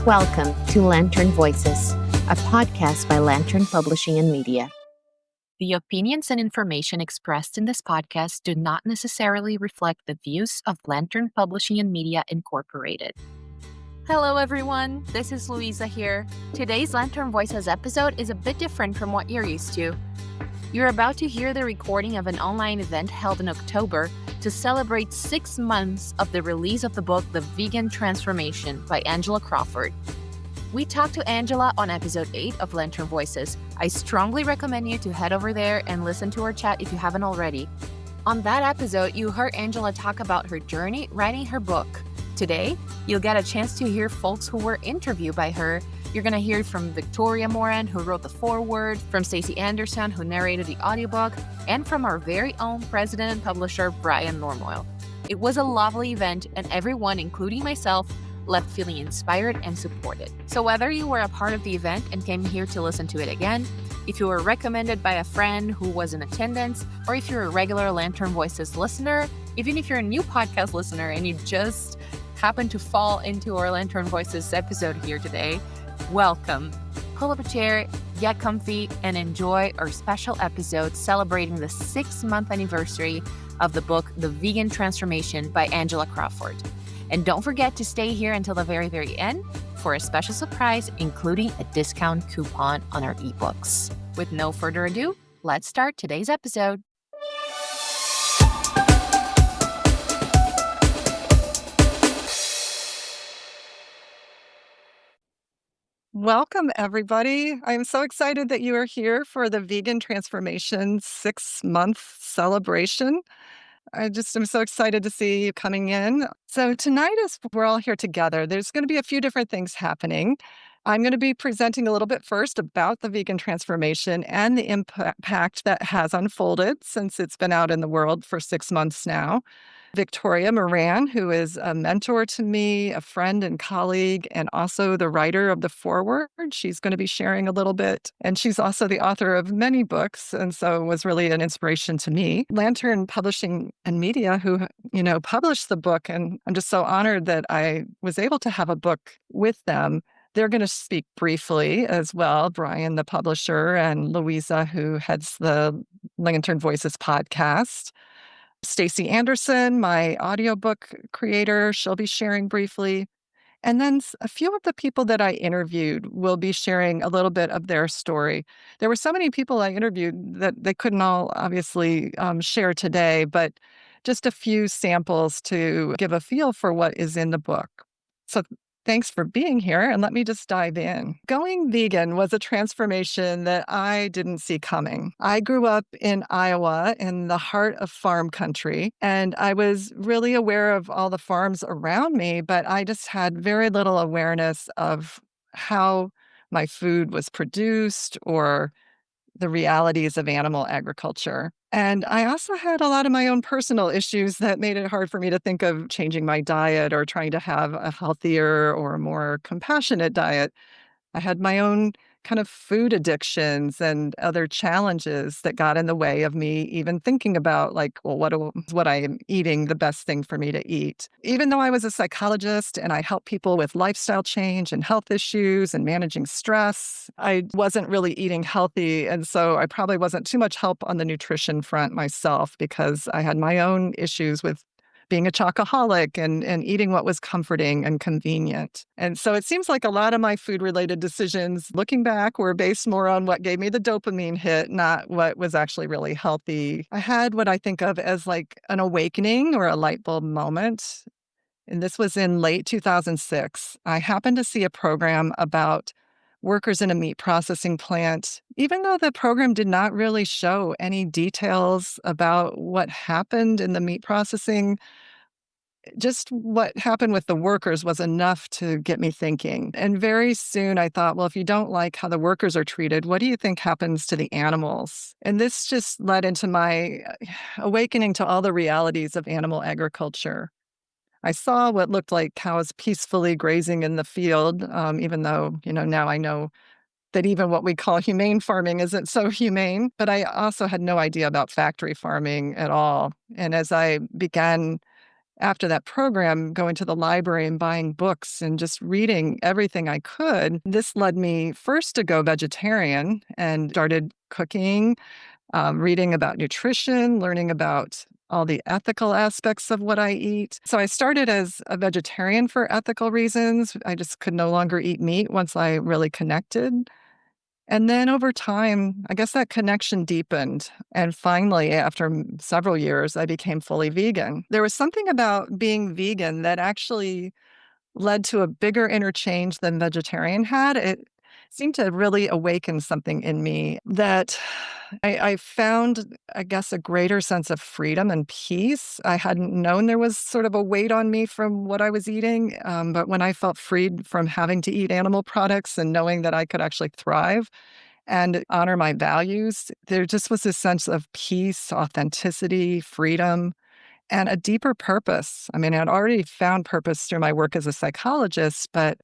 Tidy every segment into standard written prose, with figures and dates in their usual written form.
Welcome to Lantern Voices, a podcast by Lantern Publishing and Media. The opinions and information expressed in this podcast do not necessarily reflect the views of Lantern Publishing and Media Incorporated. Hello everyone, this is Louisa here. Today's Lantern Voices episode is a bit different from what you're used to. You're about to hear the recording of an online event held in October to celebrate 6 months of the release of the book The Vegan Transformation by Angela Crawford. We talked to Angela on episode 8 of Lantern Voices. I strongly recommend you to head over there and listen to our chat if you haven't already. On that episode, you heard Angela talk about her journey writing her book. Today, you'll get a chance to hear folks who were interviewed by her. You're going to hear from Victoria Moran, who wrote the foreword, from Stacey Anderson, who narrated the audiobook, and from our very own president and publisher, Brian Normoyle. It was a lovely event, and everyone, including myself, left feeling inspired and supported. So whether you were a part of the event and came here to listen to it again, if you were recommended by a friend who was in attendance, or if you're a regular Lantern Voices listener, even if you're a new podcast listener and you just happen to fall into our Lantern Voices episode here today, welcome. Pull up a chair, get comfy, and enjoy our special episode celebrating the 6-month anniversary of the book, The Vegan Transformation by Angela Crawford. And don't forget to stay here until the very, very end for a special surprise, including a discount coupon on our ebooks. With no further ado, let's start today's episode. Welcome, everybody. I'm so excited that you are here for the Vegan Transformation 6-month celebration. I just am so excited to see you coming in. So tonight, as we're all here together, there's going to be a few different things happening. I'm going to be presenting a little bit first about the vegan transformation and the impact that has unfolded since it's been out in the world for 6 months now. Victoria Moran, who is a mentor to me, a friend and colleague, and also the writer of the foreword. She's going to be sharing a little bit. And she's also the author of many books, and so was really an inspiration to me. Lantern Publishing and Media, who, published the book, and I'm just so honored that I was able to have a book with them. They're going to speak briefly as well, Brian, the publisher, and Louisa, who heads the Lantern Voices podcast. Stacey Anderson, my audiobook creator, she'll be sharing briefly. And then a few of the people that I interviewed will be sharing a little bit of their story. There were so many people I interviewed that they couldn't all obviously share today, but just a few samples to give a feel for what is in the book. So thanks for being here, and let me just dive in. Going vegan was a transformation that I didn't see coming. I grew up in Iowa, in the heart of farm country, and I was really aware of all the farms around me, but I just had very little awareness of how my food was produced or the realities of animal agriculture. And I also had a lot of my own personal issues that made it hard for me to think of changing my diet or trying to have a healthier or more compassionate diet. I had my own kind of food addictions and other challenges that got in the way of me even thinking about what I am eating the best thing for me to eat. Even though I was a psychologist and I helped people with lifestyle change and health issues and managing stress, I wasn't really eating healthy. And so I probably wasn't too much help on the nutrition front myself because I had my own issues with being a chocoholic and eating what was comforting and convenient. And so it seems like a lot of my food-related decisions, looking back, were based more on what gave me the dopamine hit, not what was actually really healthy. I had what I think of as like an awakening or a light bulb moment. And this was in late 2006. I happened to see a program about workers in a meat processing plant, even though the program did not really show any details about what happened in the meat processing. Just what happened with the workers was enough to get me thinking. And very soon I thought, well, if you don't like how the workers are treated, what do you think happens to the animals? And this just led into my awakening to all the realities of animal agriculture. I saw what looked like cows peacefully grazing in the field, even though, now I know that even what we call humane farming isn't so humane. But I also had no idea about factory farming at all. And as I began after that program, going to the library and buying books and just reading everything I could, this led me first to go vegetarian and started cooking, reading about nutrition, learning about all the ethical aspects of what I eat. So I started as a vegetarian for ethical reasons. I just could no longer eat meat once I really connected. And then over time, I guess that connection deepened. And finally, after several years, I became fully vegan. There was something about being vegan that actually led to a bigger interchange than vegetarian had. It seemed to really awaken something in me that I found, I guess, a greater sense of freedom and peace. I hadn't known there was sort of a weight on me from what I was eating. But when I felt freed from having to eat animal products and knowing that I could actually thrive and honor my values, there just was this sense of peace, authenticity, freedom, and a deeper purpose. I mean, I'd already found purpose through my work as a psychologist, but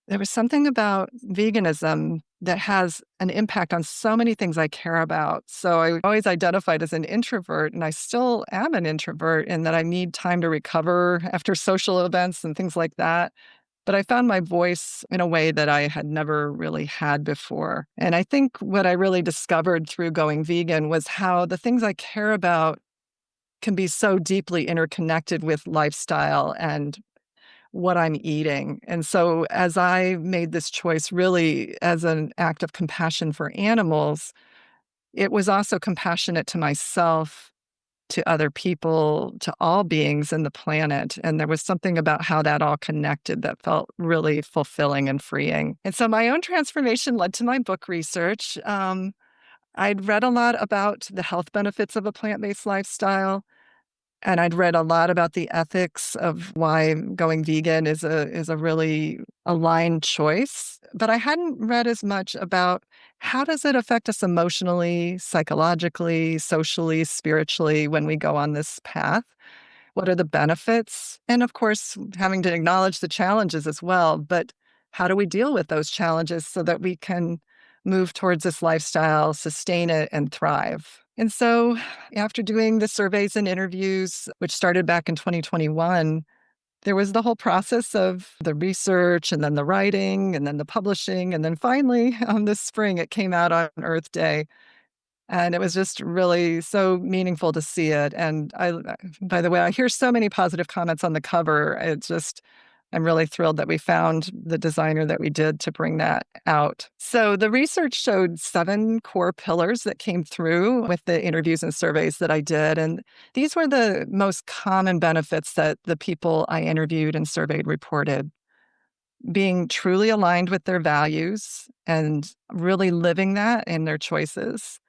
there was something about veganism that has an impact on so many things I care about. So I always identified as an introvert, and I still am an introvert in that I need time to recover after social events and things like that. But I found my voice in a way that I had never really had before. And I think what I really discovered through going vegan was how the things I care about can be so deeply interconnected with lifestyle and what I'm eating. And so as I made this choice really as an act of compassion for animals, it was also compassionate to myself, to other people, to all beings in the planet. And there was something about how that all connected that felt really fulfilling and freeing. And so my own transformation led to my book research. I'd read a lot about the health benefits of a plant-based lifestyle. And I'd read a lot about the ethics of why going vegan is a really aligned choice, but I hadn't read as much about how does it affect us emotionally, psychologically, socially, spiritually when we go on this path? What are the benefits? And of course, having to acknowledge the challenges as well, but how do we deal with those challenges so that we can move towards this lifestyle, sustain it, and thrive? And so, after doing the surveys and interviews, which started back in 2021, there was the whole process of the research and then the writing and then the publishing. And then finally, this spring, it came out on Earth Day. And it was just really so meaningful to see it. And by the way, I hear so many positive comments on the cover. It's just, I'm really thrilled that we found the designer that we did to bring that out. So the research showed 7 core pillars that came through with the interviews and surveys that I did. And these were the most common benefits that the people I interviewed and surveyed reported. Being truly aligned with their values and really living that in their choices,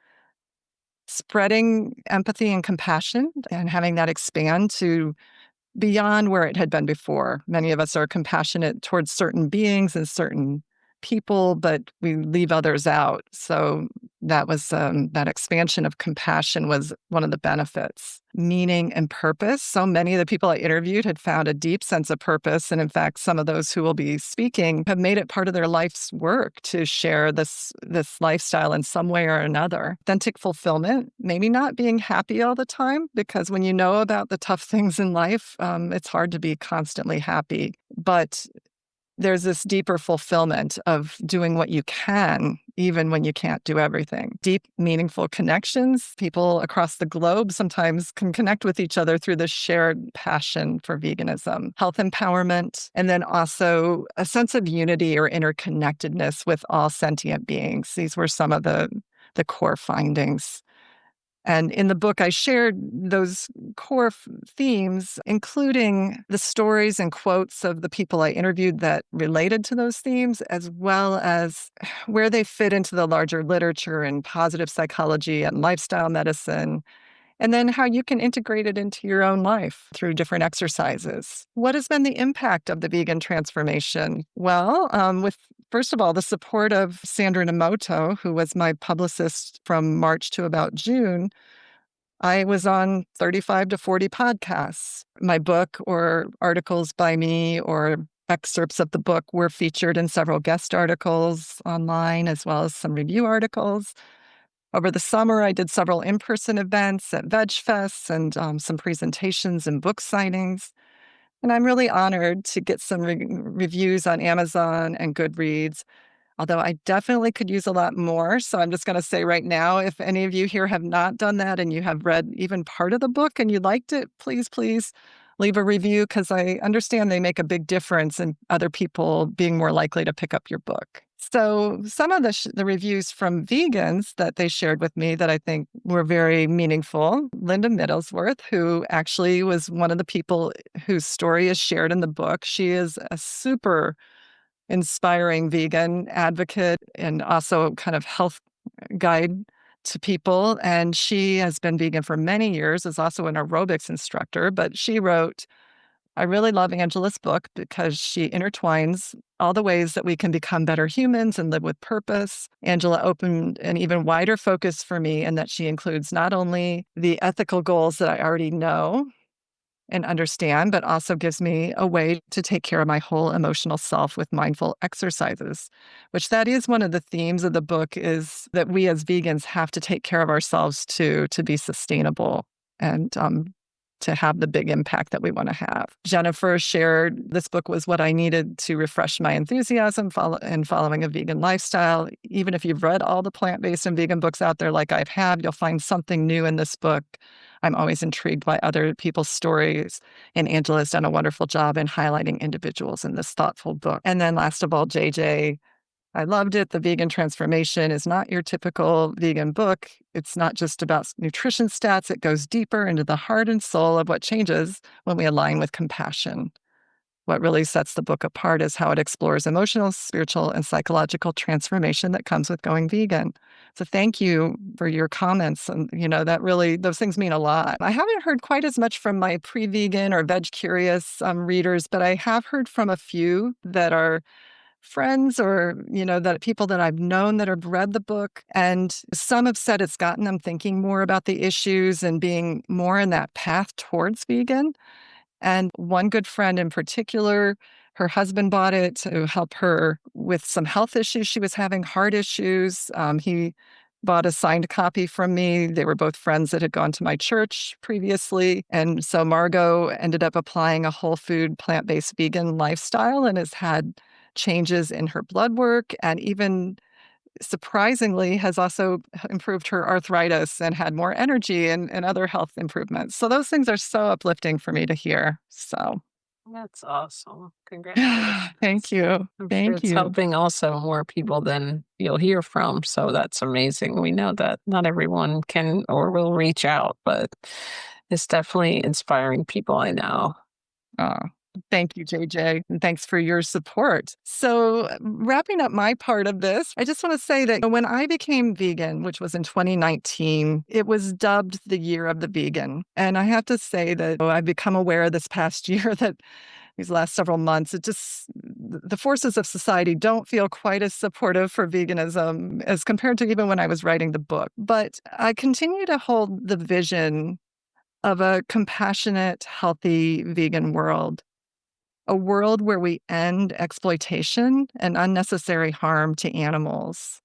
spreading empathy and compassion and having that expand to beyond where it had been before. Many of us are compassionate towards certain beings and certain people, but we leave others out. So that was that expansion of compassion was one of the benefits. Meaning and purpose. So many of the people I interviewed had found a deep sense of purpose. And in fact, some of those who will be speaking have made it part of their life's work to share this lifestyle in some way or another. Authentic fulfillment, maybe not being happy all the time, because when you know about the tough things in life, it's hard to be constantly happy. But there's this deeper fulfillment of doing what you can, even when you can't do everything. Deep, meaningful connections. People across the globe sometimes can connect with each other through this shared passion for veganism. Health empowerment, and then also a sense of unity or interconnectedness with all sentient beings. These were some of the core findings. And in the book, I shared those core themes, including the stories and quotes of the people I interviewed that related to those themes, as well as where they fit into the larger literature in positive psychology and lifestyle medicine, and then how you can integrate it into your own life through different exercises. What has been the impact of the vegan transformation? Well, with first of all, the support of Sandra Namoto, who was my publicist from March to about June, I was on 35 to 40 podcasts. My book or articles by me or excerpts of the book were featured in several guest articles online, as well as some review articles. Over the summer, I did several in-person events at Veg Fests and some presentations and book signings. And I'm really honored to get some reviews on Amazon and Goodreads, although I definitely could use a lot more. So I'm just going to say right now, if any of you here have not done that and you have read even part of the book and you liked it, please, please leave a review, because I understand they make a big difference in other people being more likely to pick up your book. So some of the reviews from vegans that they shared with me that I think were very meaningful. Linda Middlesworth, who actually was one of the people whose story is shared in the book. She is a super inspiring vegan advocate and also kind of health guide to people. And she has been vegan for many years, is also an aerobics instructor. But she wrote, I really love Angela's book because she intertwines all the ways that we can become better humans and live with purpose. Angela opened an even wider focus for me in that she includes not only the ethical goals that I already know and understand, but also gives me a way to take care of my whole emotional self with mindful exercises, which that is one of the themes of the book, is that we as vegans have to take care of ourselves too, to be sustainable and to have the big impact that we want to have. Jennifer shared, this book was what I needed to refresh my enthusiasm in following a vegan lifestyle. Even if you've read all the plant-based and vegan books out there like I have, you'll find something new in this book. I'm always intrigued by other people's stories, and Angela has done a wonderful job in highlighting individuals in this thoughtful book. And then last of all, JJ, I loved it. The Vegan Transformation is not your typical vegan book. It's not just about nutrition stats. It goes deeper into the heart and soul of what changes when we align with compassion. What really sets the book apart is how it explores emotional, spiritual, and psychological transformation that comes with going vegan. So thank you for your comments. And, that really, those things mean a lot. I haven't heard quite as much from my pre-vegan or veg-curious readers, but I have heard from a few that are friends or, that people that I've known that have read the book. And some have said it's gotten them thinking more about the issues and being more in that path towards vegan. And one good friend in particular, her husband bought it to help her with some health issues. She was having heart issues. He bought a signed copy from me. They were both friends that had gone to my church previously. And so Margot ended up applying a whole food, plant-based vegan lifestyle and has had changes in her blood work, and even surprisingly has also improved her arthritis and had more energy and other health improvements. So those things are so uplifting for me to hear. So That's awesome. Congratulations. thank you. I'm sure Thank it's you. helping also more people than you'll hear from. So that's amazing. We know that not everyone can or will reach out, but it's definitely inspiring people I know. Oh, thank you, JJ. And thanks for your support. So, wrapping up my part of this, I just want to say that when I became vegan, which was in 2019, it was dubbed the year of the vegan. And I have to say that I've become aware this past year that these last several months, the forces of society don't feel quite as supportive for veganism as compared to even when I was writing the book. But I continue to hold the vision of a compassionate, healthy vegan world, a world where we end exploitation and unnecessary harm to animals,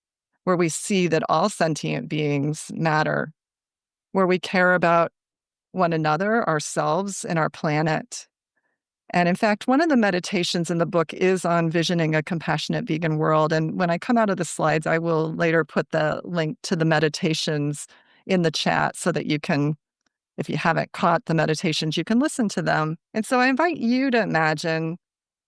where we see that all sentient beings matter, where we care about one another, ourselves, and our planet. And in fact, one of the meditations in the book is on visioning a compassionate vegan world. And when I come out of the slides, I will later put the link to the meditations in the chat so that you can, if you haven't caught the meditations, you can listen to them. And so I invite you to imagine,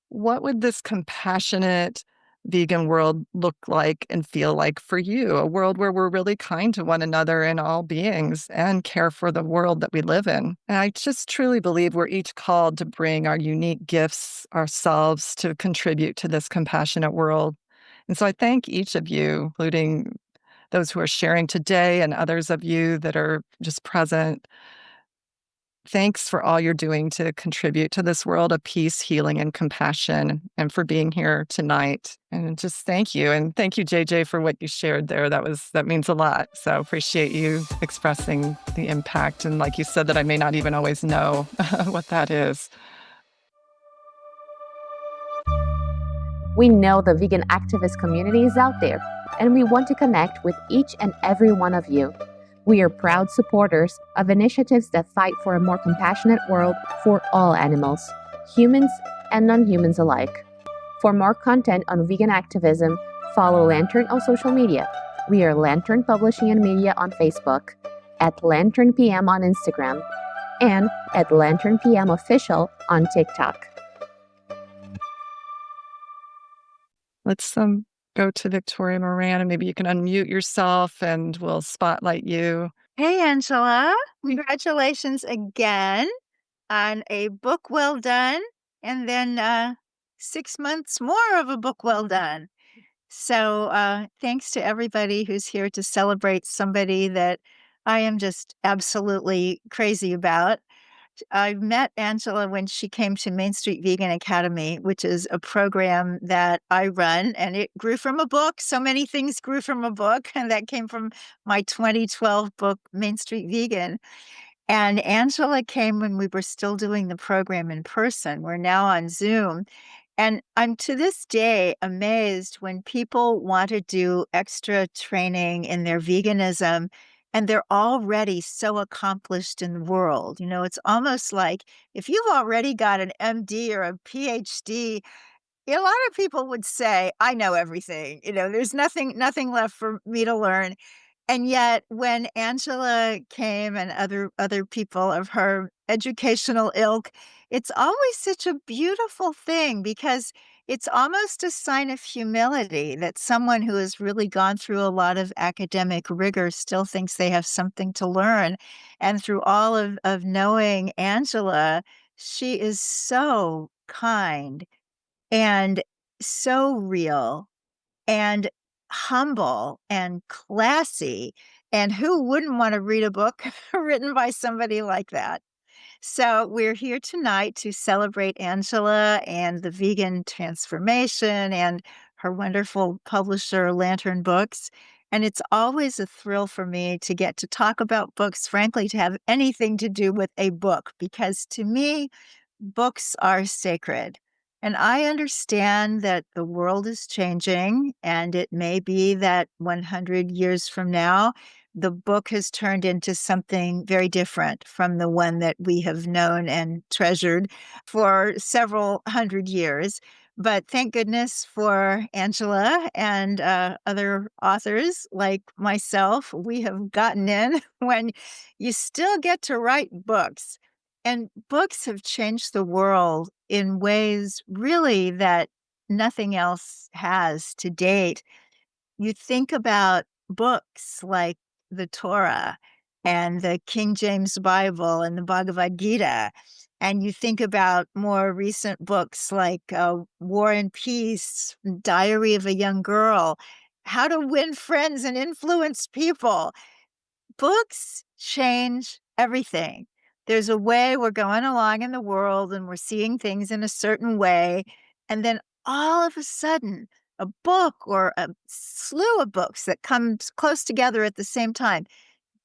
what would this compassionate vegan world look like and feel like for you? A world where we're really kind to one another and all beings and care for the world that we live in. And I just truly believe we're each called to bring our unique gifts ourselves to contribute to this compassionate world. And so I thank each of you, including those who are sharing today and others of you that are just present. Thanks for all you're doing to contribute to this world of peace, healing, and compassion, and for being here tonight. And just thank you. And thank you, JJ, for what you shared there. That means a lot. So appreciate you expressing the impact. And like you said, that I may not even always know what that is. We know the vegan activist community is out there, and we want to connect with each and every one of you. We are proud supporters of initiatives that fight for a more compassionate world for all animals, humans and non-humans alike. For more content on vegan activism, follow Lantern on social media. We are Lantern Publishing and Media on Facebook, at Lantern PM on Instagram, and at Lantern PM Official on TikTok. Let's go to Victoria Moran, and maybe you can unmute yourself and we'll spotlight you. Hey, Angela. Congratulations again on a book well done, and then 6 months more of a book well done. So thanks to everybody who's here to celebrate somebody that I am just absolutely crazy about. I met Angela when she came to Main Street Vegan Academy, which is a program that I run, and it grew from a book. So many things grew from a book, and that came from my 2012 book, Main Street Vegan. And Angela came when we were still doing the program in person. We're now on Zoom. And I'm to this day amazed when people want to do extra training in their veganism and they're already so accomplished in the world. You know, it's almost like if you've already got an MD or a PhD, a lot of people would say, I know everything. You know, there's nothing left for me to learn. And yet when Angela came and other people of her educational ilk, it's always such a beautiful thing because it's almost a sign of humility that someone who has really gone through a lot of academic rigor still thinks they have something to learn. And through all of knowing Angela, she is so kind and so real and humble and classy. And who wouldn't want to read a book written by somebody like that? So we're here tonight to celebrate Angela and the vegan transformation and her wonderful publisher, Lantern Books. And it's always a thrill for me to get to talk about books, frankly, to have anything to do with a book, because to me, books are sacred. And I understand that the world is changing, and it may be that 100 years from now, the book has turned into something very different from the one that we have known and treasured for several hundred years. But thank goodness for Angela and other authors like myself. We have gotten in when you still get to write books. And books have changed the world in ways really that nothing else has to date. You think about books like the Torah and the King James Bible and the Bhagavad Gita, and you think about more recent books like War and Peace, Diary of a Young Girl, How to Win Friends and Influence People. Books change everything. There's a way we're going along in the world and we're seeing things in a certain way. And then all of a sudden, a book or a slew of books that comes close together at the same time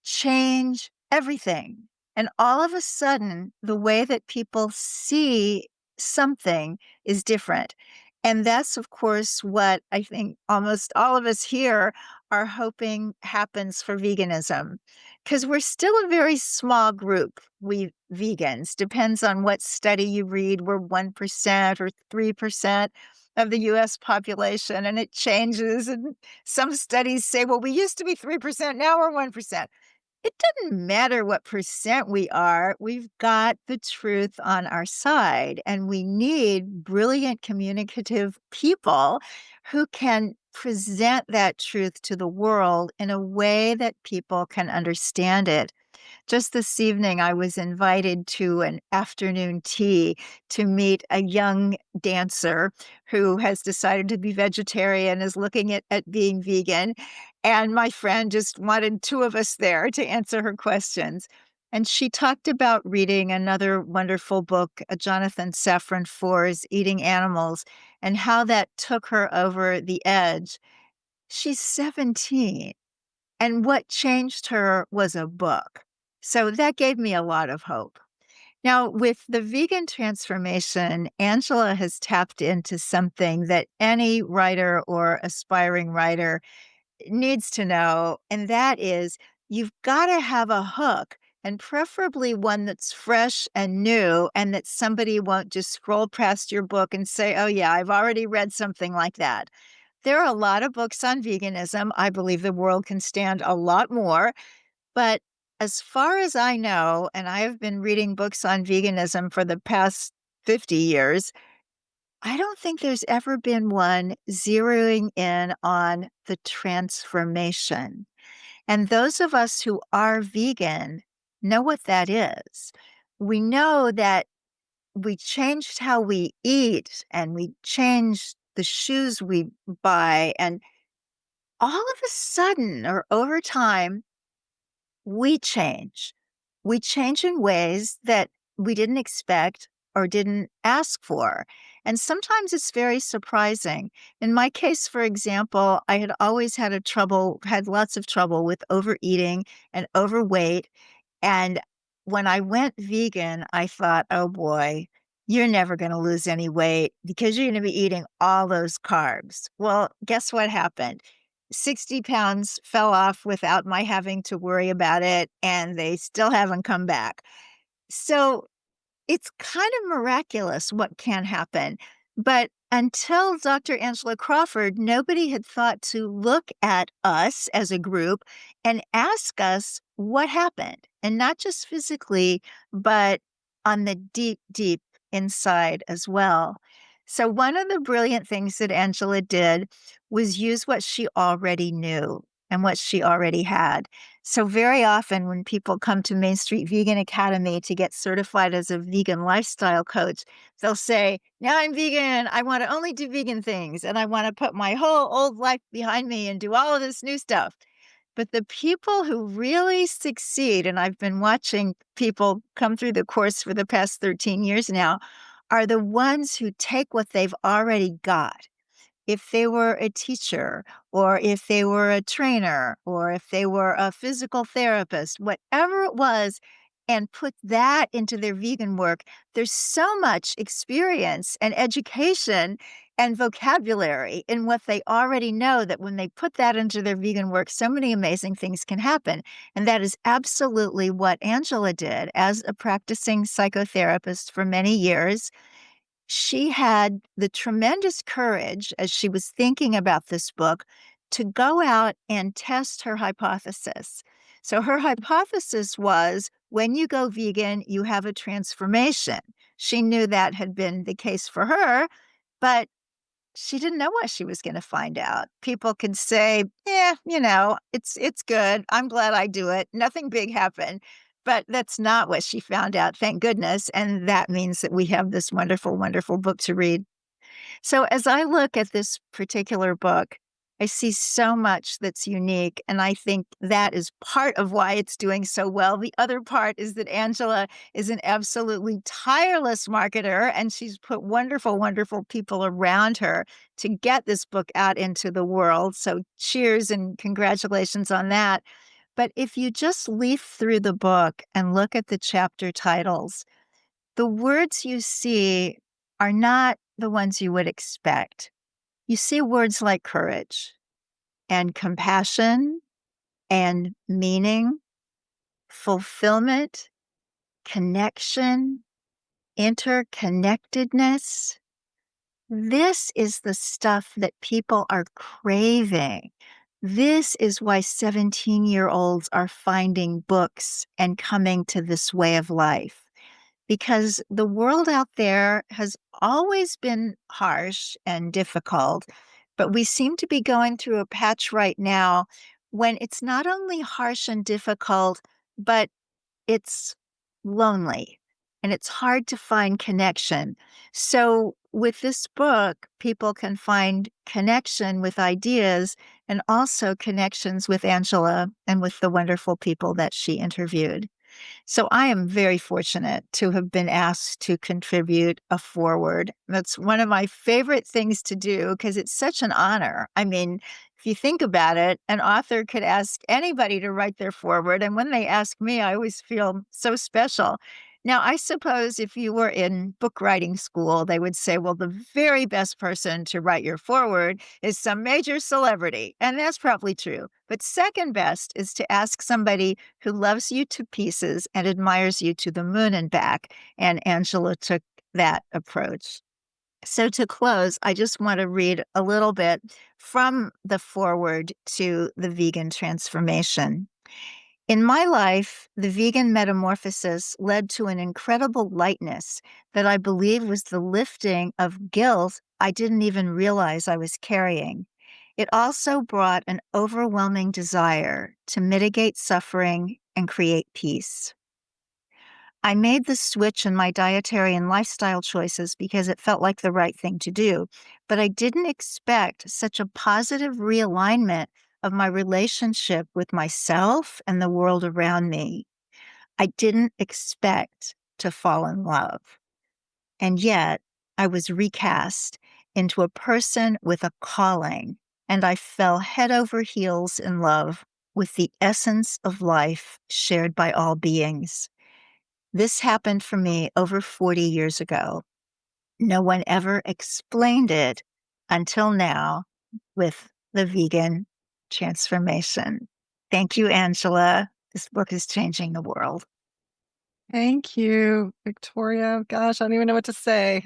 change everything. And all of a sudden, the way that people see something is different. And that's, of course, what I think almost all of us here are hoping happens for veganism. Because we're still a very small group, we vegans. Depends on what study you read. We're 1% or 3% of the US population, and it changes. And some studies say, well, we used to be 3%, now we're 1%. It doesn't matter what percent we are, we've got the truth on our side, and we need brilliant communicative people who can present that truth to the world in a way that people can understand it. Just this evening, I was invited to an afternoon tea to meet a young dancer who has decided to be vegetarian, is looking at being vegan. And my friend just wanted two of us there to answer her questions. And she talked about reading another wonderful book, Jonathan Safran Foer's Eating Animals, and how that took her over the edge. She's 17. And what changed her was a book. So that gave me a lot of hope. Now, with the vegan transformation, Angela has tapped into something that any writer or aspiring writer needs to know, and that is you've got to have a hook, and preferably one that's fresh and new, and that somebody won't just scroll past your book and say, oh, yeah, I've already read something like that. There are a lot of books on veganism. I believe the world can stand a lot more. But as far as I know, and I have been reading books on veganism for the past 50 years, I don't think there's ever been one zeroing in on the transformation. And those of us who are vegan know what that is. We know that we changed how we eat and we changed the shoes we buy. And all of a sudden, or over time, we change. We change in ways that we didn't expect or didn't ask for. And sometimes it's very surprising. In my case, for example, I had always had lots of trouble with overeating and overweight. And when I went vegan, I thought, oh boy, you're never going to lose any weight because you're going to be eating all those carbs. Well, guess what happened? 60 pounds fell off without my having to worry about it, and they still haven't come back. So it's kind of miraculous what can happen. But until Dr. Angela Crawford, nobody had thought to look at us as a group and ask us what happened. And not just physically, but on the deep, deep inside as well. So one of the brilliant things that Angela did was use what she already knew and what she already had. So very often when people come to Main Street Vegan Academy to get certified as a vegan lifestyle coach, they'll say, now I'm vegan. I want to only do vegan things. And I want to put my whole old life behind me and do all of this new stuff. But the people who really succeed, and I've been watching people come through the course for the past 13 years now, are the ones who take what they've already got. If they were a teacher, or if they were a trainer, or if they were a physical therapist, whatever it was, and put that into their vegan work, there's so much experience and education and vocabulary in what they already know that when they put that into their vegan work, so many amazing things can happen. And that is absolutely what Angela did as a practicing psychotherapist for many years. She had the tremendous courage as she was thinking about this book to go out and test her hypothesis. So her hypothesis was when you go vegan, you have a transformation. She knew that had been the case for her, but she didn't know what she was going to find out. People could say, yeah, it's good. I'm glad I do it. Nothing big happened. But that's not what she found out, thank goodness. And that means that we have this wonderful, wonderful book to read. So as I look at this particular book, I see so much that's unique. And I think that is part of why it's doing so well. The other part is that Angela is an absolutely tireless marketer, and she's put wonderful, wonderful people around her to get this book out into the world. So cheers and congratulations on that. But if you just leaf through the book and look at the chapter titles, the words you see are not the ones you would expect. You see words like courage and compassion and meaning, fulfillment, connection, interconnectedness. This is the stuff that people are craving. This is why 17-year-olds are finding books and coming to this way of life. Because the world out there has always been harsh and difficult, but we seem to be going through a patch right now when it's not only harsh and difficult, but it's lonely and it's hard to find connection. So with this book, people can find connection with ideas and also connections with Angela and with the wonderful people that she interviewed. So I am very fortunate to have been asked to contribute a foreword. That's one of my favorite things to do because it's such an honor. I mean, if you think about it, an author could ask anybody to write their foreword. And when they ask me, I always feel so special. Now, I suppose if you were in book writing school, they would say, well, the very best person to write your foreword is some major celebrity. And that's probably true. But second best is to ask somebody who loves you to pieces and admires you to the moon and back. And Angela took that approach. So to close, I just want to read a little bit from the foreword to the vegan transformation. In my life, the vegan metamorphosis led to an incredible lightness that I believe was the lifting of guilt I didn't even realize I was carrying. It also brought an overwhelming desire to mitigate suffering and create peace. I made the switch in my dietary and lifestyle choices because it felt like the right thing to do, but I didn't expect such a positive realignment of my relationship with myself and the world around me. I didn't expect to fall in love. And yet, I was recast into a person with a calling, and I fell head over heels in love with the essence of life shared by all beings. This happened for me over 40 years ago. No one ever explained it until now with the vegan transformation. Thank you, Angela. This book is changing the world. Thank you, Victoria. Gosh, I don't even know what to say.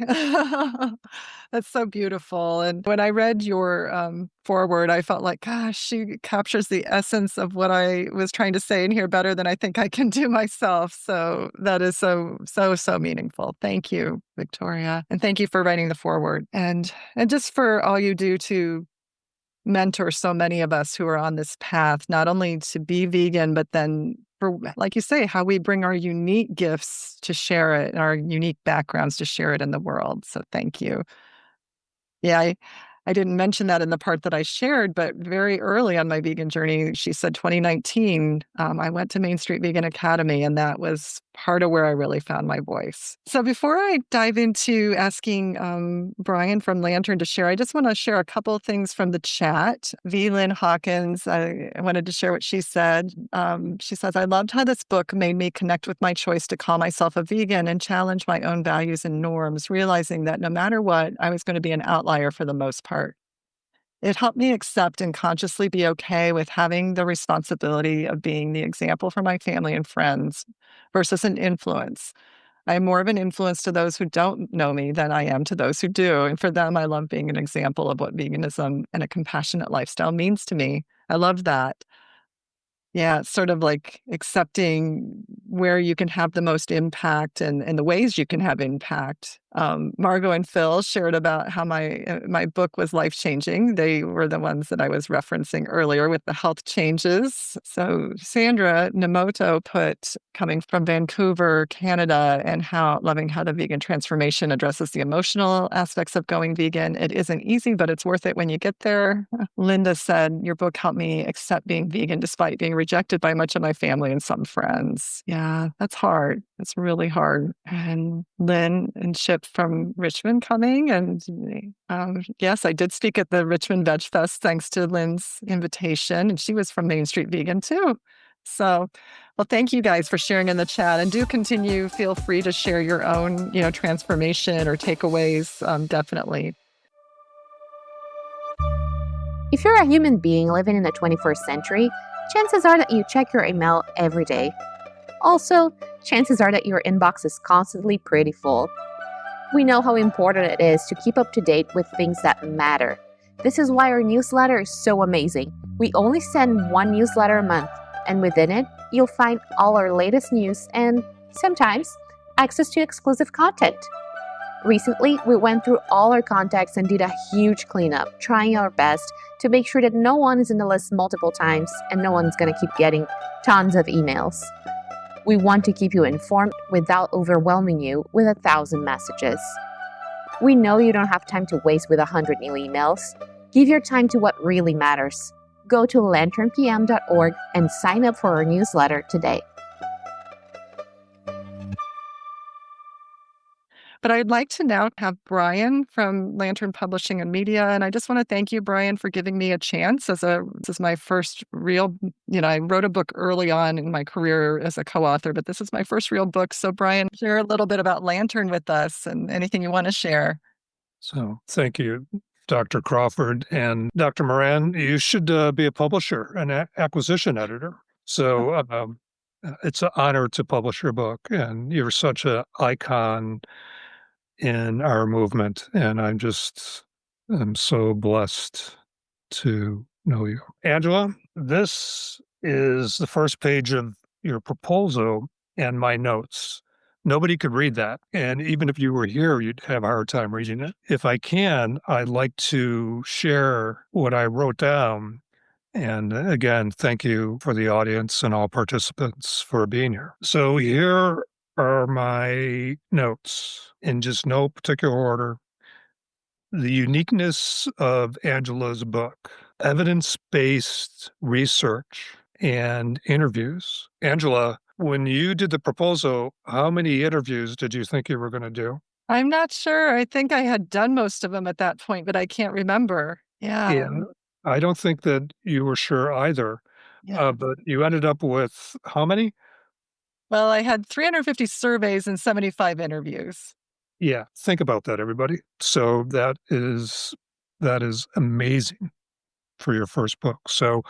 That's so beautiful. And when I read your foreword, I felt like, gosh, she captures the essence of what I was trying to say in here better than I think I can do myself. So that is so meaningful. Thank you, Victoria. And thank you for writing the foreword. And just for all you do to mentor so many of us who are on this path, not only to be vegan, but then for, like you say, how we bring our unique gifts to share it and our unique backgrounds to share it in the world. So thank you. Yeah, I didn't mention that in the part that I shared, but very early on my vegan journey, she said 2019, I went to Main Street Vegan Academy, and that was part of where I really found my voice. So before I dive into asking Brian from Lantern to share, I just want to share a couple of things from the chat. V. Lynn Hawkins, I wanted to share what she said. She says, I loved how this book made me connect with my choice to call myself a vegan and challenge my own values and norms, realizing that no matter what, I was going to be an outlier for the most part. It helped me accept and consciously be okay with having the responsibility of being the example for my family and friends versus an influence. I am more of an influence to those who don't know me than I am to those who do. And for them, I love being an example of what veganism and a compassionate lifestyle means to me. I love that. Yeah, it's sort of like accepting where you can have the most impact and the ways you can have impact. Margot and Phil shared about how my book was life-changing. They were the ones that I was referencing earlier with the health changes. So Sandra Nemoto put, coming from Vancouver, Canada, and loving how the vegan transformation addresses the emotional aspects of going vegan. It isn't easy, but it's worth it when you get there. Linda said, your book helped me accept being vegan despite being rejected by much of my family and some friends. Yeah, that's hard. It's really hard. And Lynn and Chip from Richmond coming. And yes, I did speak at the Richmond Veg Fest thanks to Lynn's invitation. And she was from Main Street Vegan too. So, well, thank you guys for sharing in the chat, and do continue. Feel free to share your own, transformation or takeaways. Definitely. If you're a human being living in the 21st century, chances are that you check your email every day. Also, chances are that your inbox is constantly pretty full. We know how important it is to keep up to date with things that matter. This is why our newsletter is so amazing. We only send one newsletter a month, and within it, you'll find all our latest news and, sometimes, access to exclusive content. Recently, we went through all our contacts and did a huge cleanup, trying our best to make sure that no one is in the list multiple times and no one's going to keep getting tons of emails. We want to keep you informed without overwhelming you with 1,000 messages. We know you don't have time to waste with 100 new emails. Give your time to what really matters. Go to lanternpm.org and sign up for our newsletter today. But I'd like to now have Brian from Lantern Publishing and Media. And I just want to thank you, Brian, for giving me a chance this is my first real, I wrote a book early on in my career as a co-author, but this is my first real book. So Brian, share a little bit about Lantern with us and anything you want to share. So thank you, Dr. Crawford. And Dr. Moran, you should be a publisher, an acquisition editor. So it's an honor to publish your book. And you're such an icon in our movement. And I'm so blessed to know you. Angela, this is the first page of your proposal and my notes. Nobody could read that. And even if you were here, you'd have a hard time reading it. If I can, I'd like to share what I wrote down. And again, thank you for the audience and all participants for being here. So here are my notes in just no particular order. The uniqueness of Angela's book, evidence-based research and interviews. Angela, when you did the proposal, how many interviews did you think you were going to do? I'm not sure. I think I had done most of them at that point, but I can't remember. Yeah. I don't think that you were sure either. Yeah. But you ended up with how many? Well, I had 350 surveys and 75 interviews. Yeah, think about that, everybody. So that is amazing for your first book. So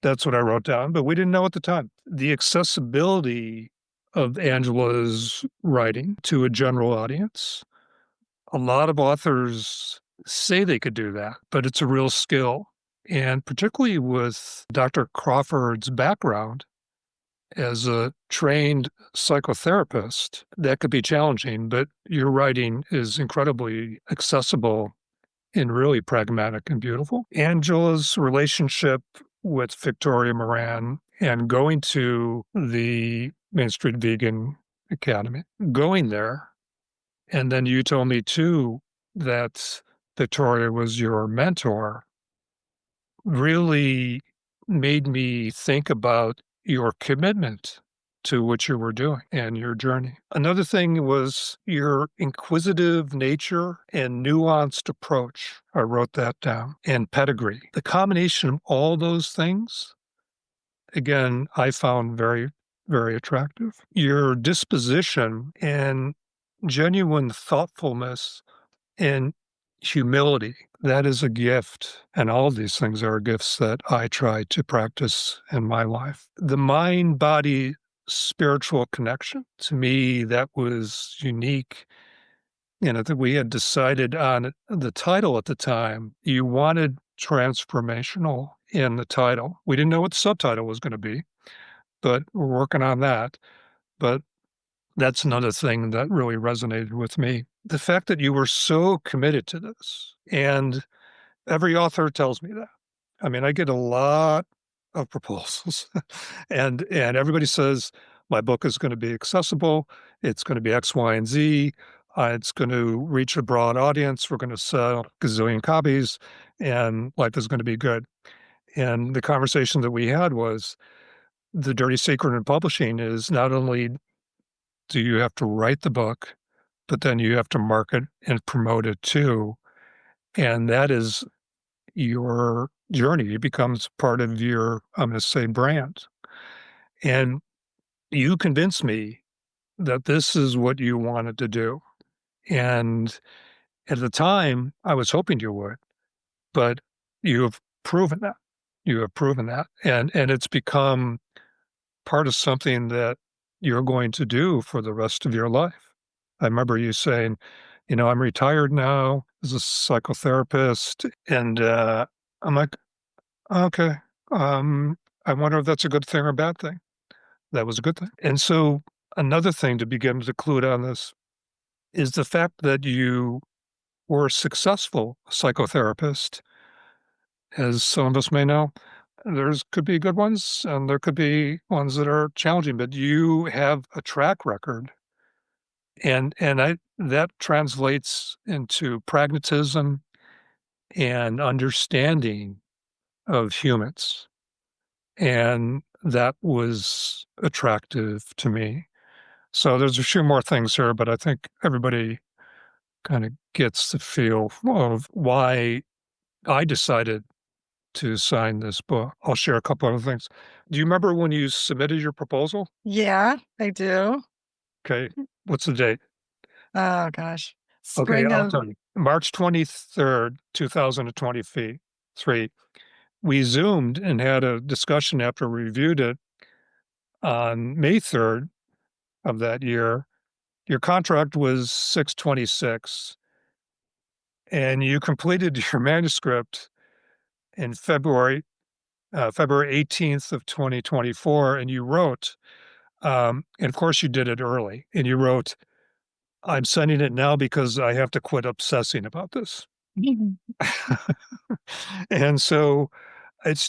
that's what I wrote down, but we didn't know at the time. The accessibility of Angela's writing to a general audience. A lot of authors say they could do that, but it's a real skill. And particularly with Dr. Crawford's background as a trained psychotherapist, that could be challenging, but your writing is incredibly accessible and really pragmatic and beautiful. Angela's relationship with Victoria Moran and going to the Main Street Vegan Academy, going there, and then you told me too that Victoria was your mentor, really made me think about your commitment to what you were doing and your journey. Another thing was your inquisitive nature and nuanced approach. I wrote that down. And pedigree. The combination of all those things, again, I found very, very attractive. Your disposition and genuine thoughtfulness and humility, that is a gift. And all of these things are gifts that I try to practice in my life. The mind-body spiritual connection, to me, that was unique. That we had decided on the title at the time. You wanted transformational in the title. We didn't know what the subtitle was going to be, but we're working on that. But that's another thing that really resonated with me. The fact that you were so committed to this, and every author tells me that. I mean, I get a lot of proposals and everybody says, my book is going to be accessible. It's going to be X, Y, and Z. It's going to reach a broad audience. We're going to sell a gazillion copies and life is going to be good. And the conversation that we had was the dirty secret in publishing is not only do you have to write the book, but then you have to market and promote it too. And that is your journey. It becomes part of your, I'm going to say, brand. And you convinced me that this is what you wanted to do. And at the time, I was hoping you would, but you have proven that. You have proven that. And it's become part of something that you're going to do for the rest of your life. I remember you saying, I'm retired now as a psychotherapist. And I'm like, okay, I wonder if that's a good thing or a bad thing. That was a good thing. And so another thing to begin to clue on this is the fact that you were a successful psychotherapist. As some of us may know, could be good ones and there could be ones that are challenging, but you have a track record. And that translates into pragmatism and understanding of humans. And that was attractive to me. So there's a few more things here, but I think everybody kind of gets the feel of why I decided to sign this book. I'll share a couple other things. Do you remember when you submitted your proposal? Yeah, I do. Okay. What's the date? Oh gosh. Okay, Spring I'll of tell you. March 23rd, 2023. We Zoomed and had a discussion after we reviewed it on May 3rd of that year. Your contract was 6/26, and you completed your manuscript in February 18th of 2024, and you wrote, and of course you did it early, and you wrote, "I'm sending it now because I have to quit obsessing about this." And so it's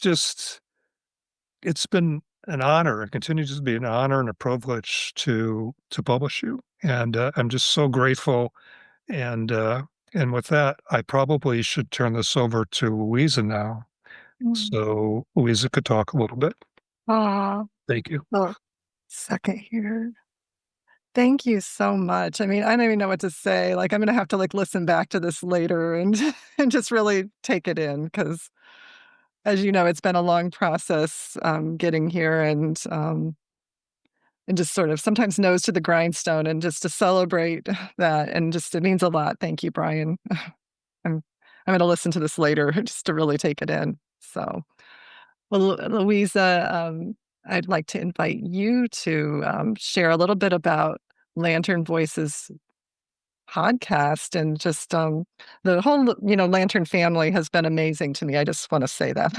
been an honor and continues to be an honor and a privilege to publish you, and, I'm just so grateful, and, uh, and with that, I probably should turn this over to Louisa now, so Louisa could talk a little bit. Aw, Thank you. oh, second here. Thank you so much. I mean, I don't even know what to say. Like, I'm gonna have to like listen back to this later and and just really take it in because, as you know, it's been a long process getting here and just sort of sometimes nose to the grindstone and just to celebrate that and just it means a lot. Thank you, Brian. I'm I'm gonna listen to this later just to really take it in. So, well, Louisa, I'd like to invite you to share a little bit about Lantern Voices podcast and just the whole, Lantern family has been amazing to me. I just want to say that.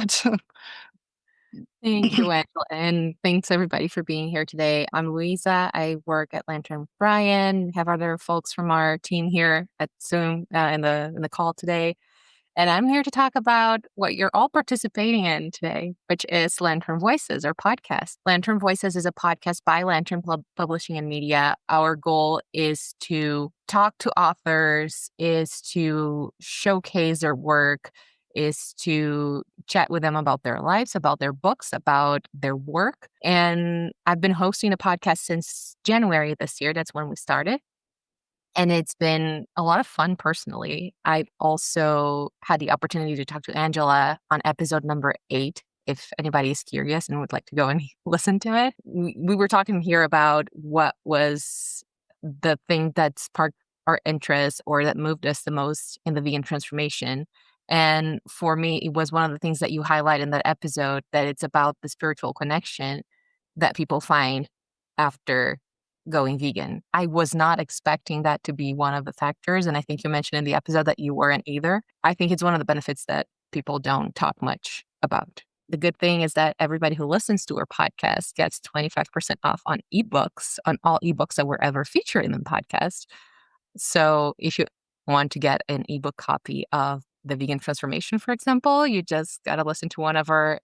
Thank you, Angela, and thanks everybody for being here today. I'm Louisa. I work at Lantern with Brian. Have other folks from our team here at Zoom in the call today. And I'm here to talk about what you're all participating in today, which is Lantern Voices, our podcast. Lantern Voices is a podcast by Lantern Publishing and Media. Our goal is to talk to authors, is to showcase their work, is to chat with them about their lives, about their books, about their work. And I've been hosting a podcast since January this year. That's when we started. And it's been a lot of fun personally. I've also had the opportunity to talk to Angela on episode number 8, if anybody is curious and would like to go and listen to it. We were talking here about what was the thing that sparked our interest or that moved us the most in the vegan transformation. And for me, it was one of the things that you highlight in that episode, that it's about the spiritual connection that people find after going vegan. I was not expecting that to be one of the factors. And I think you mentioned in the episode that you weren't either. I think it's one of the benefits that people don't talk much about. The good thing is that everybody who listens to our podcast gets 25% off on ebooks, on all ebooks that were ever featured in the podcast. So if you want to get an ebook copy of The Vegan Transformation, for example, you just got to listen to one of our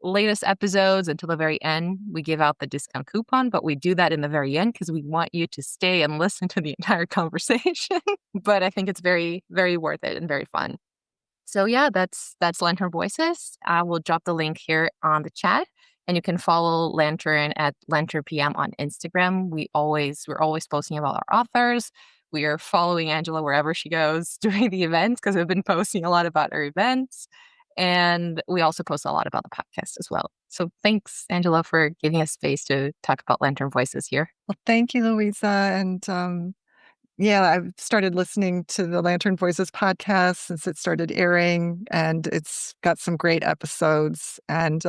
latest episodes until the very end. We give out the discount coupon, but we do that in the very end because we want you to stay and listen to the entire conversation. But I think it's very, very worth it and very fun. So yeah, that's Lantern Voices. I will drop the link here on the chat, and you can follow Lantern at Lantern PM on Instagram. We're always posting about our authors. We are following Angela wherever she goes during the events because we've been posting a lot about our events. And we also post a lot about the podcast as well. So thanks, Angela, for giving us space to talk about Lantern Voices here. Well, thank you, Louisa. And yeah, I've started listening to the Lantern Voices podcast since it started airing, and it's got some great episodes. And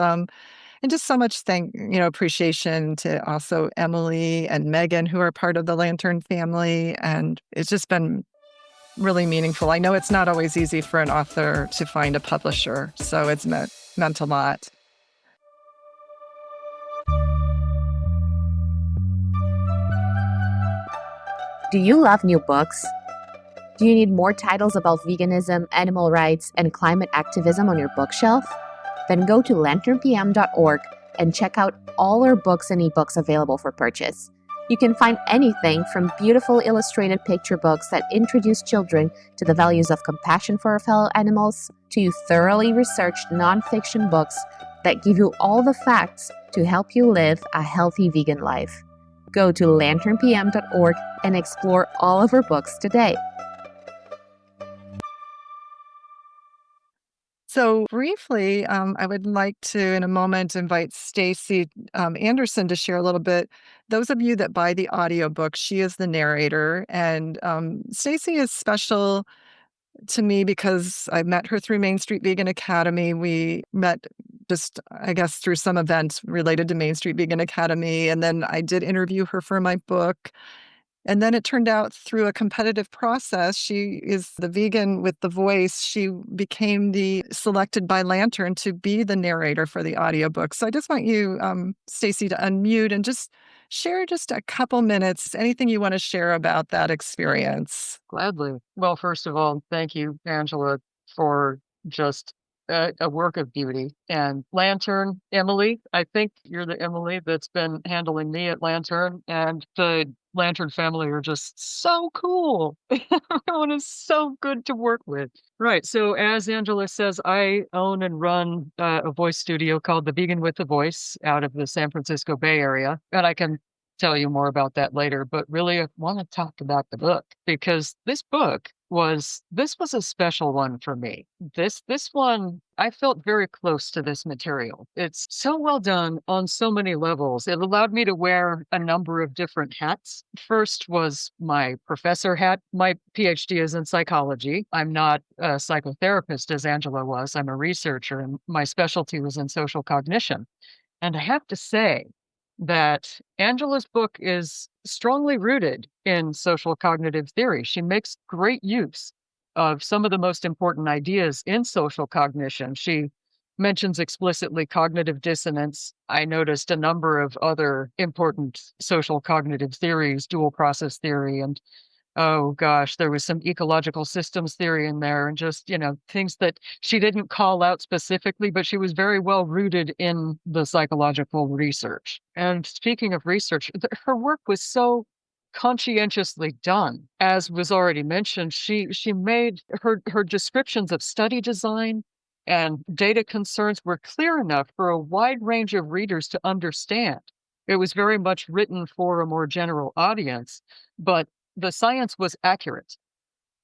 just so much appreciation to also Emily and Megan, who are part of the Lantern family. And it's just been really meaningful. I know it's not always easy for an author to find a publisher, so it's meant a lot. Do you love new books? Do you need more titles about veganism, animal rights, and climate activism on your bookshelf? Then go to lanternpm.org and check out all our books and ebooks available for purchase. You can find anything from beautiful illustrated picture books that introduce children to the values of compassion for our fellow animals, to thoroughly researched nonfiction books that give you all the facts to help you live a healthy vegan life. Go to lanternpm.org and explore all of our books today. So briefly, I would like to, in a moment, invite Stacey Anderson to share a little bit. Those of you that buy the audiobook, she is the narrator, and Stacey is special to me because I met her through Main Street Vegan Academy. We met just, I guess, through some event related to Main Street Vegan Academy, and then I did interview her for my book. And then it turned out through a competitive process, she is the vegan with the voice. She became selected by Lantern to be the narrator for the audiobook. So I just want you, Stacey, to unmute and just share just a couple minutes, anything you want to share about that experience. Gladly. Well, first of all, thank you, Angela, for just a work of beauty. And Lantern, Emily, I think you're the Emily that's been handling me at Lantern. And the Lantern family are just so cool. Everyone is so good to work with. Right. So, as Angela says, I own and run a voice studio called The Vegan with the Voice out of the San Francisco Bay Area. And I can tell you more about that later, but really I want to talk about the book because this was a special one for me. This one, I felt very close to this material. It's so well done on so many levels. It allowed me to wear a number of different hats. First was my professor hat. My PhD is in psychology. I'm not a psychotherapist as Angela was. I'm a researcher, and my specialty was in social cognition. And I have to say that Angela's book is strongly rooted in social cognitive theory. She makes great use of some of the most important ideas in social cognition. She mentions explicitly cognitive dissonance. I noticed a number of other important social cognitive theories, dual process theory, and oh gosh, there was some ecological systems theory in there and just, things that she didn't call out specifically, but she was very well rooted in the psychological research. And speaking of research, her work was so conscientiously done. As was already mentioned, she made her descriptions of study design and data concerns were clear enough for a wide range of readers to understand. It was very much written for a more general audience, but the science was accurate.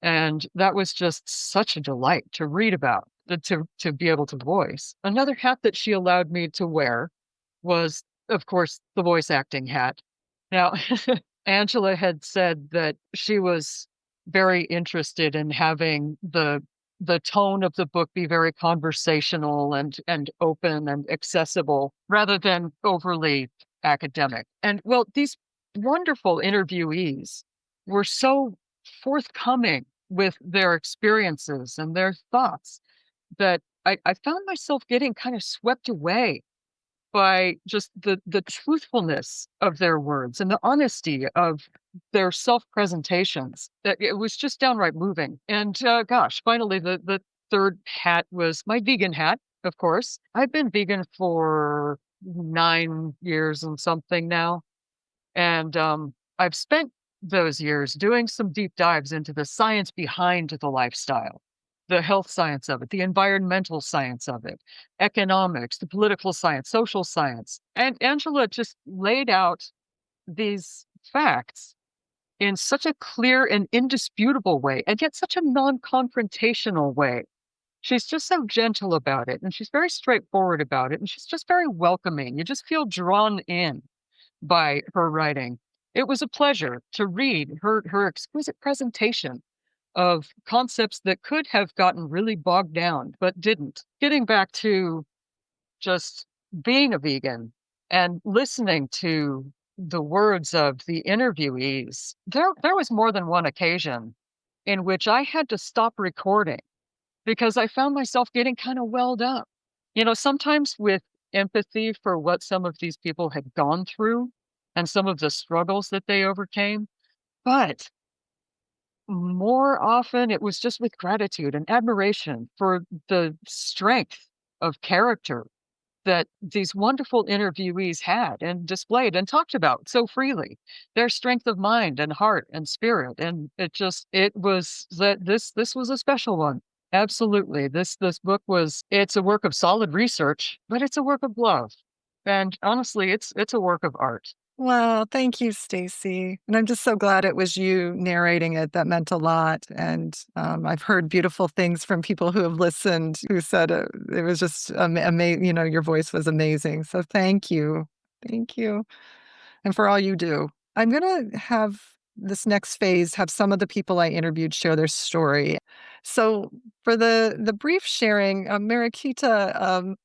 And that was just such a delight to read about, to be able to voice. Another hat that she allowed me to wear was, of course, the voice acting hat. Now, Angela had said that she was very interested in having the tone of the book be very conversational and open and accessible rather than overly academic. And well, these wonderful interviewees were so forthcoming with their experiences and their thoughts that I found myself getting kind of swept away by just the truthfulness of their words and the honesty of their self-presentations. That it was just downright moving. And gosh, finally, the third hat was my vegan hat, of course. I've been vegan for 9 years and something now. And I've spent those years doing some deep dives into the science behind the lifestyle, the health science of it, the environmental science of it, economics, the political science, social science. And Angela just laid out these facts in such a clear and indisputable way, and yet such a non-confrontational way. She's just so gentle about it, and she's very straightforward about it, and she's just very welcoming. You just feel drawn in by her writing. It was a pleasure to read her exquisite presentation of concepts that could have gotten really bogged down, but didn't. Getting back to just being a vegan and listening to the words of the interviewees, there was more than one occasion in which I had to stop recording because I found myself getting kind of welled up. Sometimes with empathy for what some of these people had gone through and some of the struggles that they overcame. But more often, it was just with gratitude and admiration for the strength of character that these wonderful interviewees had and displayed and talked about so freely, their strength of mind and heart and spirit. And it was that this was a special one. Absolutely. This book it's a work of solid research, but it's a work of love. And honestly, it's a work of art. Well, thank you, Stacey. And I'm just so glad it was you narrating it. That meant a lot. And I've heard beautiful things from people who have listened who said it was just amazing. Your voice was amazing. So thank you. Thank you. And for all you do. I'm going to have this next phase have some of the people I interviewed share their story. So for the brief sharing, Marikita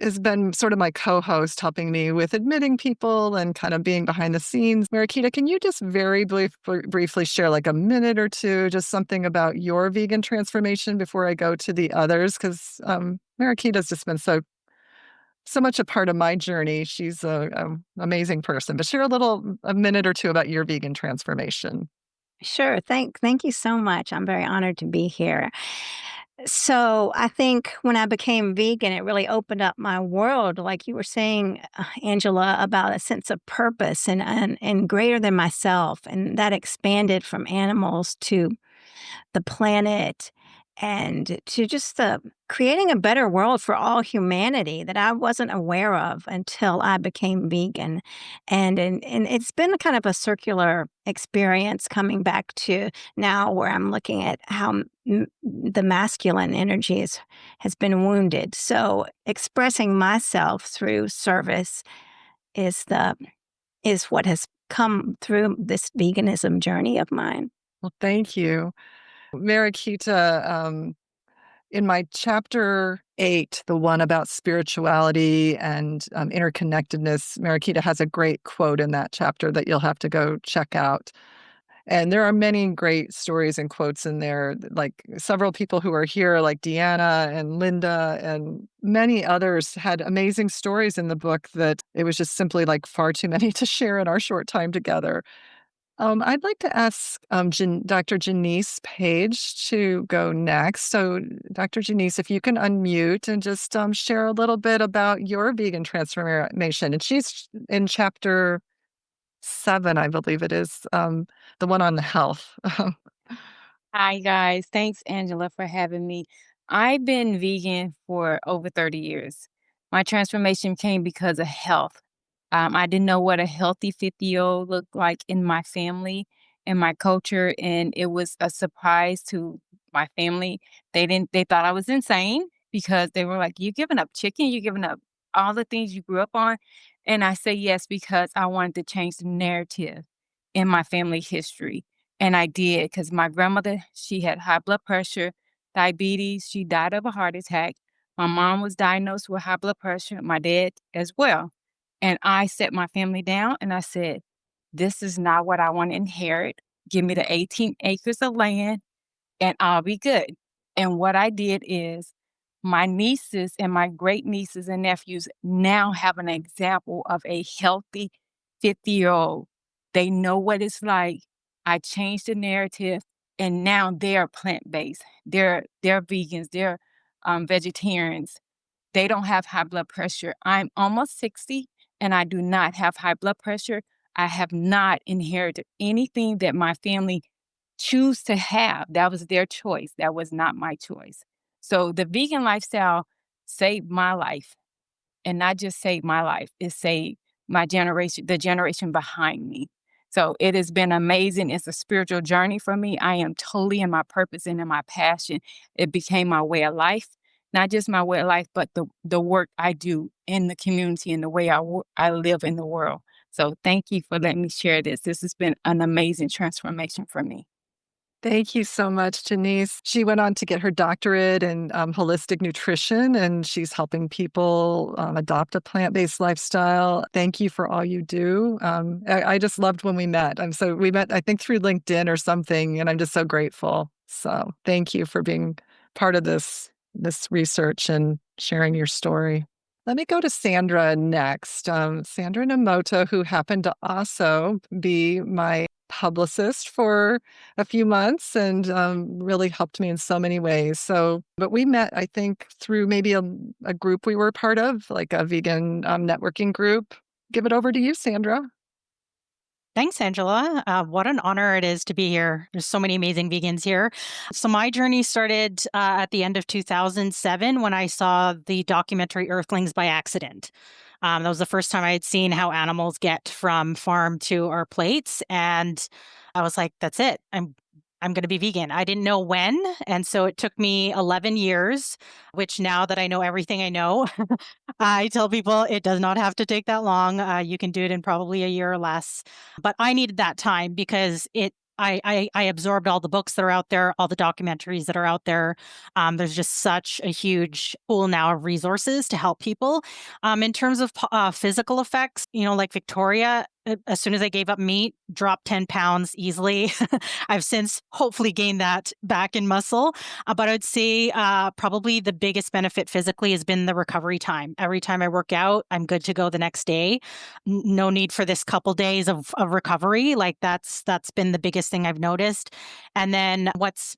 has been sort of my co-host, helping me with admitting people and kind of being behind the scenes. Marikita, can you just very briefly share like a minute or two, just something about your vegan transformation before I go to the others? Because Marikita's just been so much a part of my journey. She's a amazing person. But share a minute or two about your vegan transformation. Sure. Thank you so much. I'm very honored to be here. So I think when I became vegan, it really opened up my world, like you were saying, Angela, about a sense of purpose and greater than myself, and that expanded from animals to the planet and to just the creating a better world for all humanity that I wasn't aware of until I became vegan. And it's been kind of a circular experience coming back to now where I'm looking at how the masculine energy has been wounded. So expressing myself through service is what has come through this veganism journey of mine. Well, thank you. Marikita, in my chapter 8, the one about spirituality and interconnectedness, Marikita has a great quote in that chapter that you'll have to go check out. And there are many great stories and quotes in there, like several people who are here, like Deanna and Linda and many others had amazing stories in the book that it was just simply like far too many to share in our short time together. I'd like to ask Dr. Janice Page to go next. So, Dr. Janice, if you can unmute and just share a little bit about your vegan transformation. And she's in chapter 7, I believe it is, the one on the health. Hi, guys. Thanks, Angela, for having me. I've been vegan for over 30 years. My transformation came because of health. I didn't know what a healthy 50-year-old looked like in my family and my culture, and it was a surprise to my family. They thought I was insane because they were like, "You giving up chicken? You giving up all the things you grew up on?" And I say yes because I wanted to change the narrative in my family history. And I did because my grandmother, she had high blood pressure, diabetes. She died of a heart attack. My mom was diagnosed with high blood pressure, my dad as well. And I set my family down and I said, this is not what I want to inherit. Give me the 18 acres of land and I'll be good. And what I did is my nieces and my great nieces and nephews now have an example of a healthy 50-year-old. They know what it's like. I changed the narrative and now they're plant-based. They're vegans, they're vegetarians. They don't have high blood pressure. I'm almost 60 and I do not have high blood pressure. I have not inherited anything that my family choose to have. That was their choice. That was not my choice. So the vegan lifestyle saved my life, and not just saved my life, it saved my generation, the generation behind me. So it has been amazing. It's a spiritual journey for me. I am totally in my purpose and in my passion. It became my way of life, not just my way of life, but the work I do in the community and the way I live in the world. So thank you for letting me share this. This has been an amazing transformation for me. Thank you so much, Janice. She went on to get her doctorate in holistic nutrition, and she's helping people adopt a plant-based lifestyle. Thank you for all you do. I just loved when we met. We met, I think, through LinkedIn or something, and I'm just so grateful. So thank you for being part of this research and sharing your story. Let me go to Sandra next. Sandra Namoto, who happened to also be my publicist for a few months and really helped me in so many ways. But we met, I think, through maybe a group we were part of, like a vegan networking group. Give it over to you, Sandra. Thanks, Angela. What an honor it is to be here. There's so many amazing vegans here. So my journey started at the end of 2007 when I saw the documentary Earthlings by accident. That was the first time I had seen how animals get from farm to our plates. And I was like, that's it. I'm going to be vegan. I didn't know when. And so it took me 11 years, which now that I know everything I know, I tell people it does not have to take that long. You can do it in probably a year or less. But I needed that time because I absorbed all the books that are out there, all the documentaries that are out there. There's just such a huge pool now of resources to help people. In terms of physical effects, like Victoria, as soon as I gave up meat, dropped 10 pounds easily. I've since hopefully gained that back in muscle. But I would say probably the biggest benefit physically has been the recovery time. Every time I work out, I'm good to go the next day. No need for this couple days of recovery. Like that's been the biggest thing I've noticed. And then what's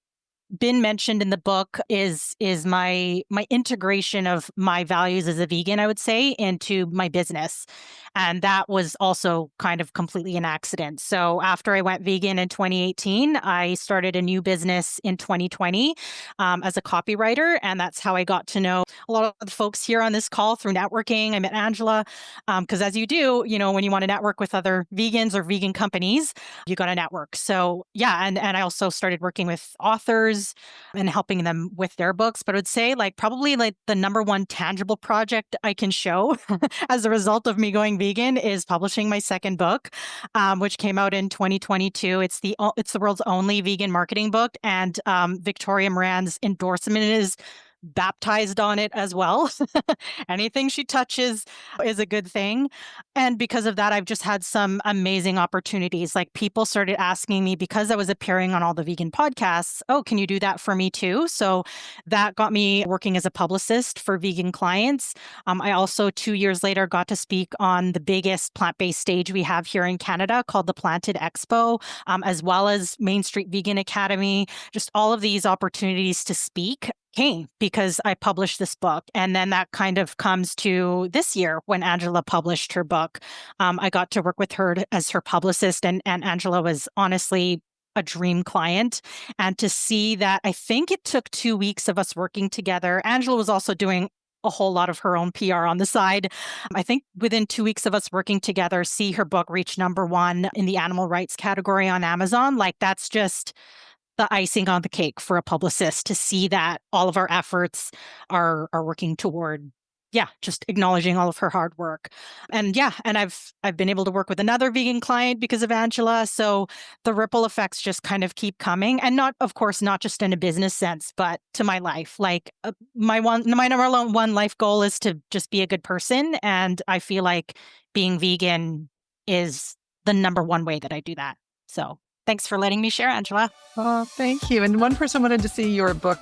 been mentioned in the book is my integration of my values as a vegan, I would say, into my business. And that was also kind of completely an accident. So after I went vegan in 2018, I started a new business in 2020 as a copywriter. And that's how I got to know a lot of the folks here on this call through networking. I met Angela because as you do, when you want to network with other vegans or vegan companies, you got to network. So yeah, and I also started working with authors and helping them with their books. But I would say probably the number one tangible project I can show as a result of me going vegan is publishing my second book, which came out in 2022. It's the world's only vegan marketing book, and Victoria Moran's endorsement is baptized on it as well. Anything she touches is a good thing. And because of that, I've just had some amazing opportunities. Like people started asking me because I was appearing on all the vegan podcasts, oh, can you do that for me too? So that got me working as a publicist for vegan clients. I also 2 years later got to speak on the biggest plant-based stage we have here in Canada called the Planted Expo, as well as Main Street Vegan Academy. Just all of these opportunities to speak came because I published this book. And then that kind of comes to this year when Angela published her book. I got to work with her as her publicist, and Angela was honestly a dream client. And to see that, I think it took 2 weeks of us working together. Angela was also doing a whole lot of her own PR on the side. I think within 2 weeks of us working together, see her book reach #1 in the animal rights category on Amazon. That's just the icing on the cake for a publicist to see that all of our efforts are working toward, just acknowledging all of her hard work. And I've been able to work with another vegan client because of Angela. So the ripple effects just kind of keep coming, and not just in a business sense, but to my life. My number one life goal is to just be a good person, and I feel like being vegan is the number one way that I do that. So thanks for letting me share, Angela. Oh, thank you. And one person wanted to see your book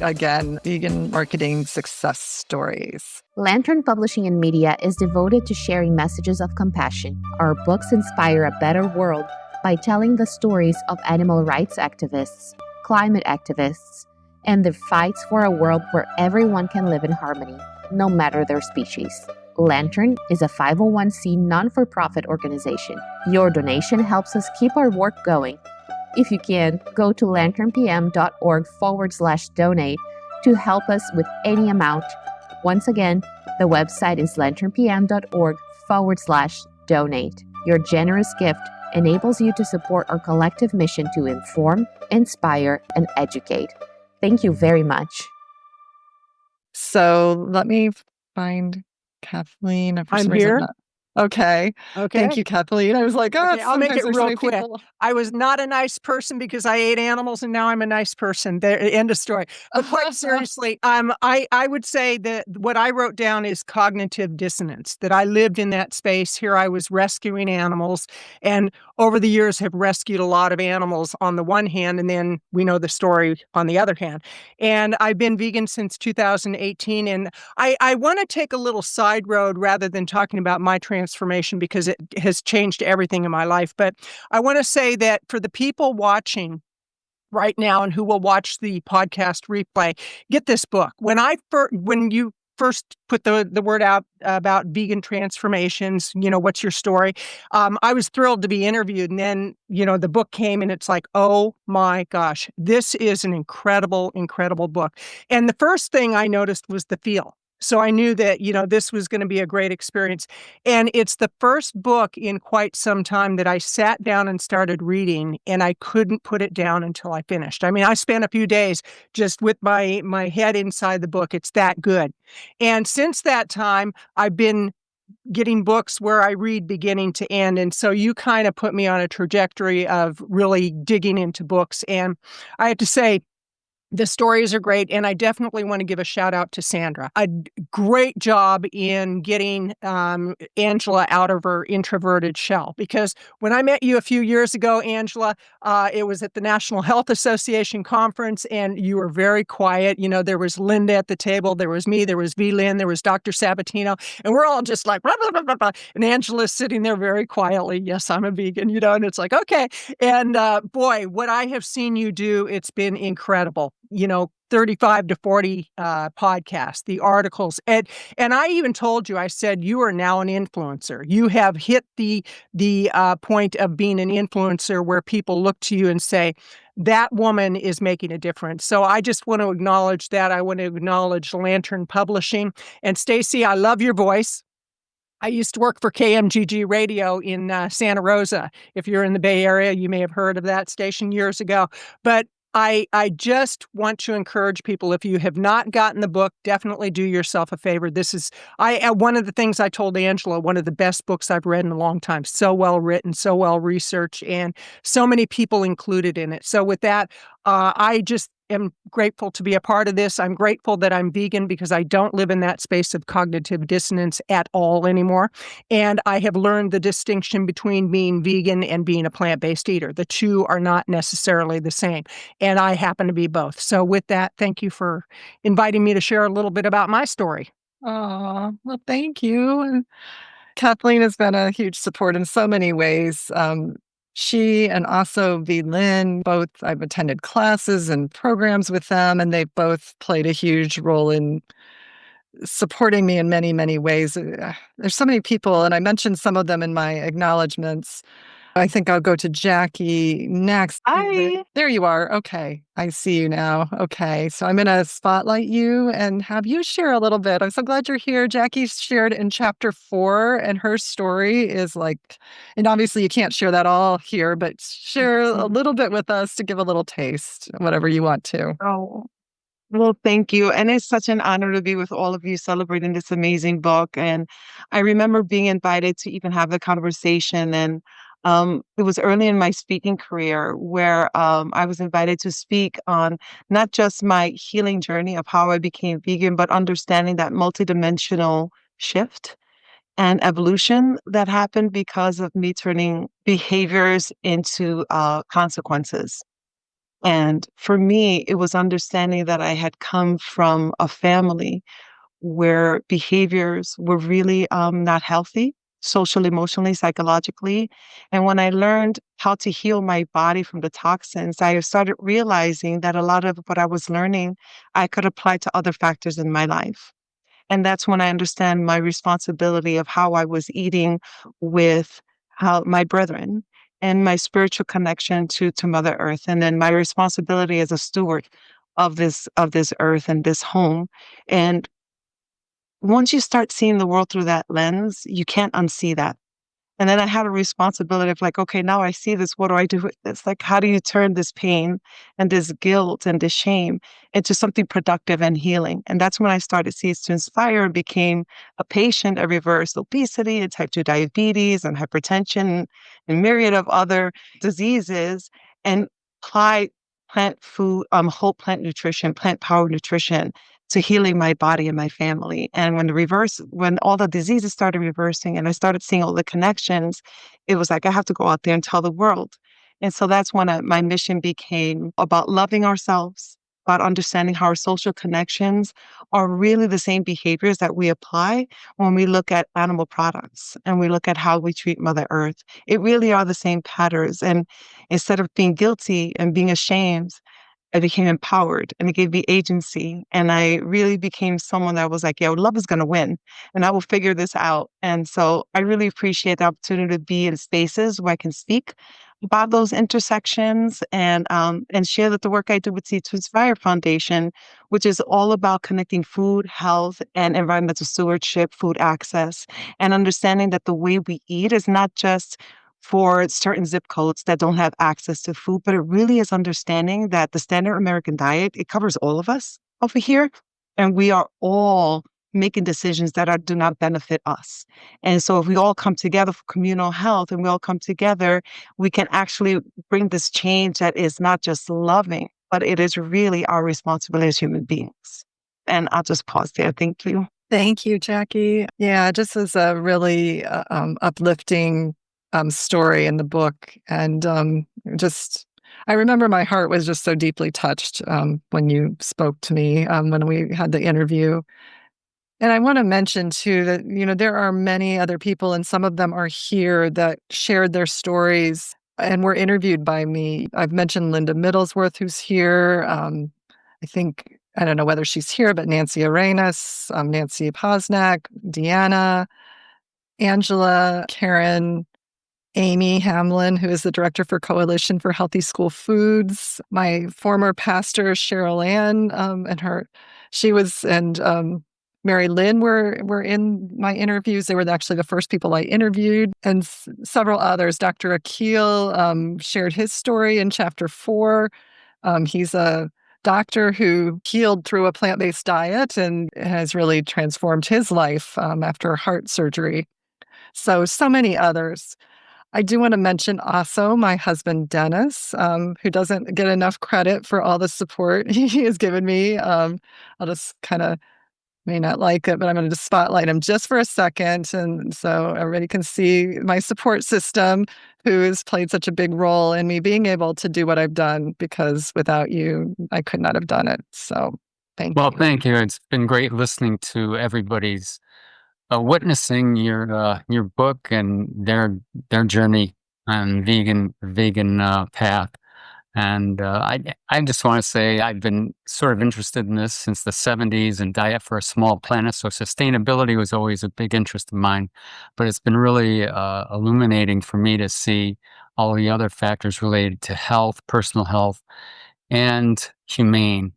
again, Vegan Marketing Success Stories. Lantern Publishing and Media is devoted to sharing messages of compassion. Our books inspire a better world by telling the stories of animal rights activists, climate activists, and their fights for a world where everyone can live in harmony, no matter their species. Lantern is a 501c non-for-profit organization. Your donation helps us keep our work going. If you can, go to lanternpm.org/donate to help us with any amount. Once again, the website is lanternpm.org/donate. Your generous gift enables you to support our collective mission to inform, inspire, and educate. Thank you very much. So let me find Kathleen. I'm here. Okay. Thank you, Kathleen. I was like, Okay, I'll make it sometimes there's so real many quick. people. I was not a nice person because I ate animals, and now I'm a nice person. There, end of story. But quite seriously, I would say that what I wrote down is cognitive dissonance, that I lived in that space. Here I was rescuing animals, and over the years have rescued a lot of animals on the one hand, and then we know the story on the other hand. And I've been vegan since 2018, and I want to take a little side road rather than talking about my transformation because it has changed everything in my life. But I want to say that for the people watching right now and who will watch the podcast replay, get this book. When you first put the word out about vegan transformations, what's your story? I was thrilled to be interviewed. And then, the book came and it's like, oh my gosh, this is an incredible, incredible book. And the first thing I noticed was the feel. So I knew that, this was going to be a great experience. And it's the first book in quite some time that I sat down and started reading, and I couldn't put it down until I finished. I mean, I spent a few days just with my head inside the book. It's that good. And since that time, I've been getting books where I read beginning to end. And so you kind of put me on a trajectory of really digging into books. And I have to say, the stories are great, and I definitely want to give a shout out to Sandra. A great job in getting Angela out of her introverted shell. Because when I met you a few years ago, Angela, it was at the National Health Association conference, and you were very quiet. There was Linda at the table, there was me, there was V. Lynn, there was Dr. Sabatino, and we're all just like, blah, blah, blah, blah, blah. And Angela's sitting there very quietly. Yes, I'm a vegan, and it's like, okay. And boy, what I have seen you do, it's been incredible. 35 to 40 podcasts, the articles. And I even told you, I said, you are now an influencer. You have hit the point of being an influencer where people look to you and say, that woman is making a difference. So I just want to acknowledge that. I want to acknowledge Lantern Publishing. And Stacey, I love your voice. I used to work for KMGG Radio in Santa Rosa. If you're in the Bay Area, you may have heard of that station years ago. But I just want to encourage people, if you have not gotten the book, definitely do yourself a favor. This is one of the things I told Angela, one of the best books I've read in a long time. So well written, so well researched, and so many people included in it. So with that, I just am grateful to be a part of this. I'm grateful that I'm vegan because I don't live in that space of cognitive dissonance at all anymore. And I have learned the distinction between being vegan and being a plant-based eater. The two are not necessarily the same. And I happen to be both. So with that, thank you for inviting me to share a little bit about my story. Oh, well, thank you. And Kathleen has been a huge support in so many ways. She and also V. Lynn, both I've attended classes and programs with them, and they've both played a huge role in supporting me in many, many ways. There's so many people, and I mentioned some of them in my acknowledgments. I think I'll go to Jackie next. Hi. There you are. Okay. I see you now. Okay. So I'm going to spotlight you and have you share a little bit. I'm so glad you're here. Jackie shared in chapter 4, and her story is and obviously you can't share that all here, but share a little bit with us to give a little taste, whatever you want to. Oh, well, thank you. And it's such an honor to be with all of you celebrating this amazing book. And I remember being invited to even have the conversation. And it was early in my speaking career where I was invited to speak on not just my healing journey of how I became vegan, but understanding that multidimensional shift and evolution that happened because of me turning behaviors into consequences. And for me, it was understanding that I had come from a family where behaviors were really not healthy, social, emotionally, psychologically. And when I learned how to heal my body from the toxins, I started realizing that a lot of what I was learning, I could apply to other factors in my life. And that's when I understand my responsibility of how I was eating with how my brethren and my spiritual connection to Mother Earth, and then my responsibility as a steward of this earth and this home. And once you start seeing the world through that lens, you can't unsee that. And then I had a responsibility of okay, now I see this. What do I do with this? How do you turn this pain and this guilt and this shame into something productive and healing? And that's when I started Seeds to Inspire and became a patient. I reversed obesity and type 2 diabetes and hypertension and myriad of other diseases, and applied plant food, whole plant nutrition, plant power nutrition to healing my body and my family. And when all the diseases started reversing and I started seeing all the connections, it was I have to go out there and tell the world. And so that's when my mission became about loving ourselves, about understanding how our social connections are really the same behaviors that we apply when we look at animal products and we look at how we treat Mother Earth. It really are the same patterns. And instead of being guilty and being ashamed, I became empowered, and it gave me agency. And I really became someone that was love is going to win and I will figure this out. And so I really appreciate the opportunity to be in spaces where I can speak about those intersections and share that the work I do with Seeds to Inspire Foundation, which is all about connecting food, health, and environmental stewardship, food access, and understanding that the way we eat is not just for certain zip codes that don't have access to food, but it really is understanding that the standard American diet, it covers all of us over here, and we are all making decisions that do not benefit us. And so if we all come together for communal health and we all come together, we can actually bring this change that is not just loving, but it is really our responsibility as human beings. And I'll just pause there. Thank you. Thank you, Jackie. Yeah, just as a really uplifting story in the book. And I remember my heart was just so deeply touched when you spoke to me when we had the interview. And I want to mention too that, there are many other people, and some of them are here, that shared their stories and were interviewed by me. I've mentioned Linda Middlesworth, who's here. I don't know whether she's here, but Nancy Arenas, Nancy Posnack, Deanna, Angela, Karen, Amy Hamlin, who is the director for Coalition for Healthy School Foods, my former pastor, Cheryl Ann, and Mary Lynn were in my interviews. They were actually the first people I interviewed, and several others. Dr. Akil shared his story in chapter 4. He's a doctor who healed through a plant-based diet and has really transformed his life after heart surgery. So many others. I do want to mention also my husband, Dennis, who doesn't get enough credit for all the support he has given me. I'll just may not like it, but I'm going to just spotlight him just for a second. And so everybody can see my support system, who has played such a big role in me being able to do what I've done, because without you, I could not have done it. So thank you. Well, thank you. It's been great listening to everybody's witnessing your book and their journey on vegan path. And I just want to say I've been sort of interested in this since the 70s and Diet for a Small Planet. So sustainability was always a big interest of mine, but it's been really illuminating for me to see all the other factors related to health, personal health, and the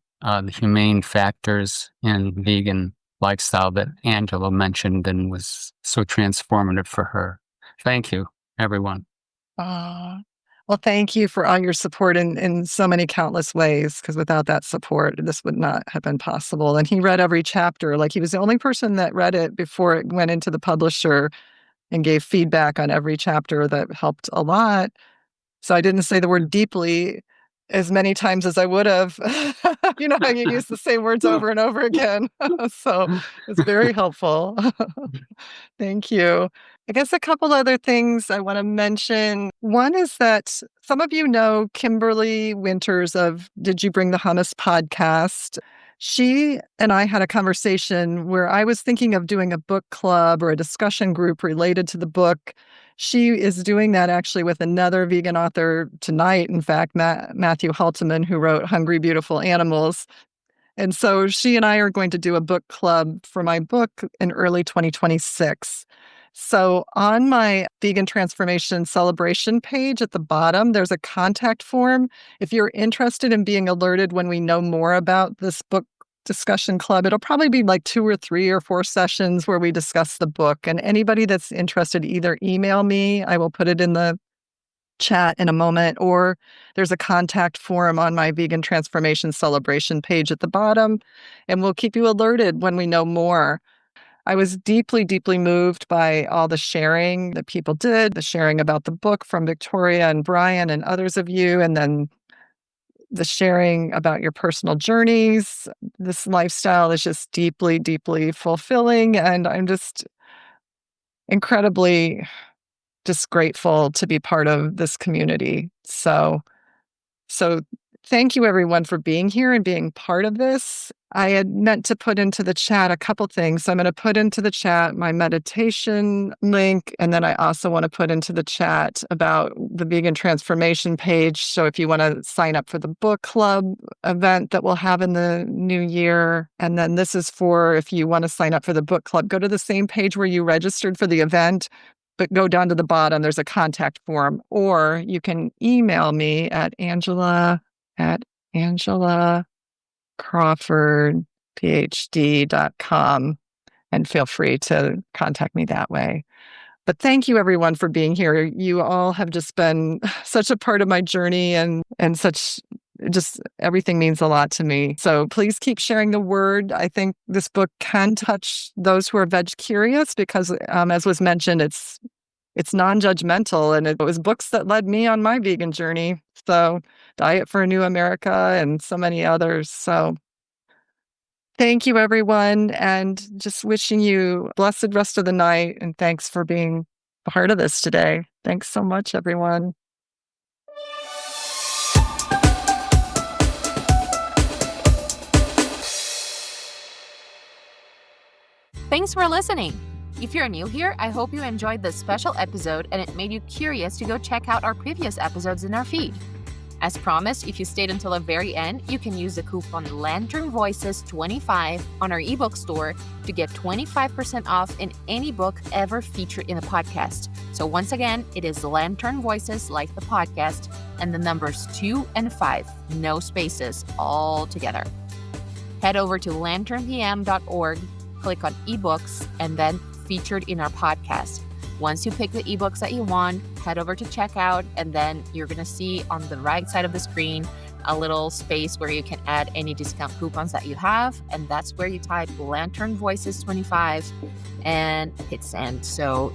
humane factors in vegan lifestyle that Angela mentioned and was so transformative for her. Thank you, everyone. Well, thank you for all your support in so many countless ways, because without that support, this would not have been possible. And he read every chapter. Like, he was the only person that read it before it went into the publisher and gave feedback on every chapter that helped a lot. So I didn't say the word deeply as many times as I would have. You know how you use the same words over and over again. So it's very helpful. Thank you. I guess a couple other things I want to mention. One is that some of you know Kimberly Winters of Did You Bring the Hummus podcast. She and I had a conversation where I was thinking of doing a book club or a discussion group related to the book. She is doing that actually with another vegan author tonight, in fact, Matthew Halteman, who wrote Hungry, Beautiful Animals. And so she and I are going to do a book club for my book in early 2026. So on my Vegan Transformation Celebration page at the bottom, there's a contact form. If you're interested in being alerted when we know more about this book discussion club, it'll probably be like 2 or 3 or 4 sessions where we discuss the book. And anybody that's interested, either email me, I will put it in the chat in a moment, or there's a contact form on my Vegan Transformation Celebration page at the bottom, and we'll keep you alerted when we know more. I was deeply, deeply moved by all the sharing that people did, the sharing about the book from Victoria and Brian and others of you, and then the sharing about your personal journeys. This lifestyle is just deeply, deeply fulfilling, and I'm just incredibly just grateful to be part of this community. So thank you, everyone, for being here and being part of this. I had meant to put into the chat a couple things. So I'm going to put into the chat my meditation link, and then I also want to put into the chat about the Vegan Transformation page. So if you want to sign up for the book club event that we'll have in the new year, and then this is for if you want to sign up for the book club, go to the same page where you registered for the event. but go down to the bottom. There's a contact form, or you can email me at AngelaCrawfordPhD.com, and feel free to contact me that way. But thank you, everyone, for being here. You all have just been such a part of my journey, and such, just everything means a lot to me. So please keep sharing the word. I think this book can touch those who are veg curious because, as was mentioned, it's non-judgmental, and it was books that led me on my vegan journey. So Diet for a New America and so many others. So thank you, everyone, and just wishing you a blessed rest of the night. And thanks for being a part of this today. Thanks so much, everyone. Thanks for listening. If you're new here, I hope you enjoyed this special episode and it made you curious to go check out our previous episodes in our feed. As promised, if you stayed until the very end, you can use the coupon Lantern Voices 25 on our ebook store to get 25% off in any book ever featured in the podcast. So once again, it is Lantern Voices like the podcast and the numbers 2 and 5, no spaces, all together. Head over to lanternpm.org, click on ebooks, and then featured in our podcast. Once you pick the ebooks that you want, head over to checkout, and then you're going to see on the right side of the screen a little space where you can add any discount coupons that you have, and that's where you type Lantern Voices 25 and hit send, so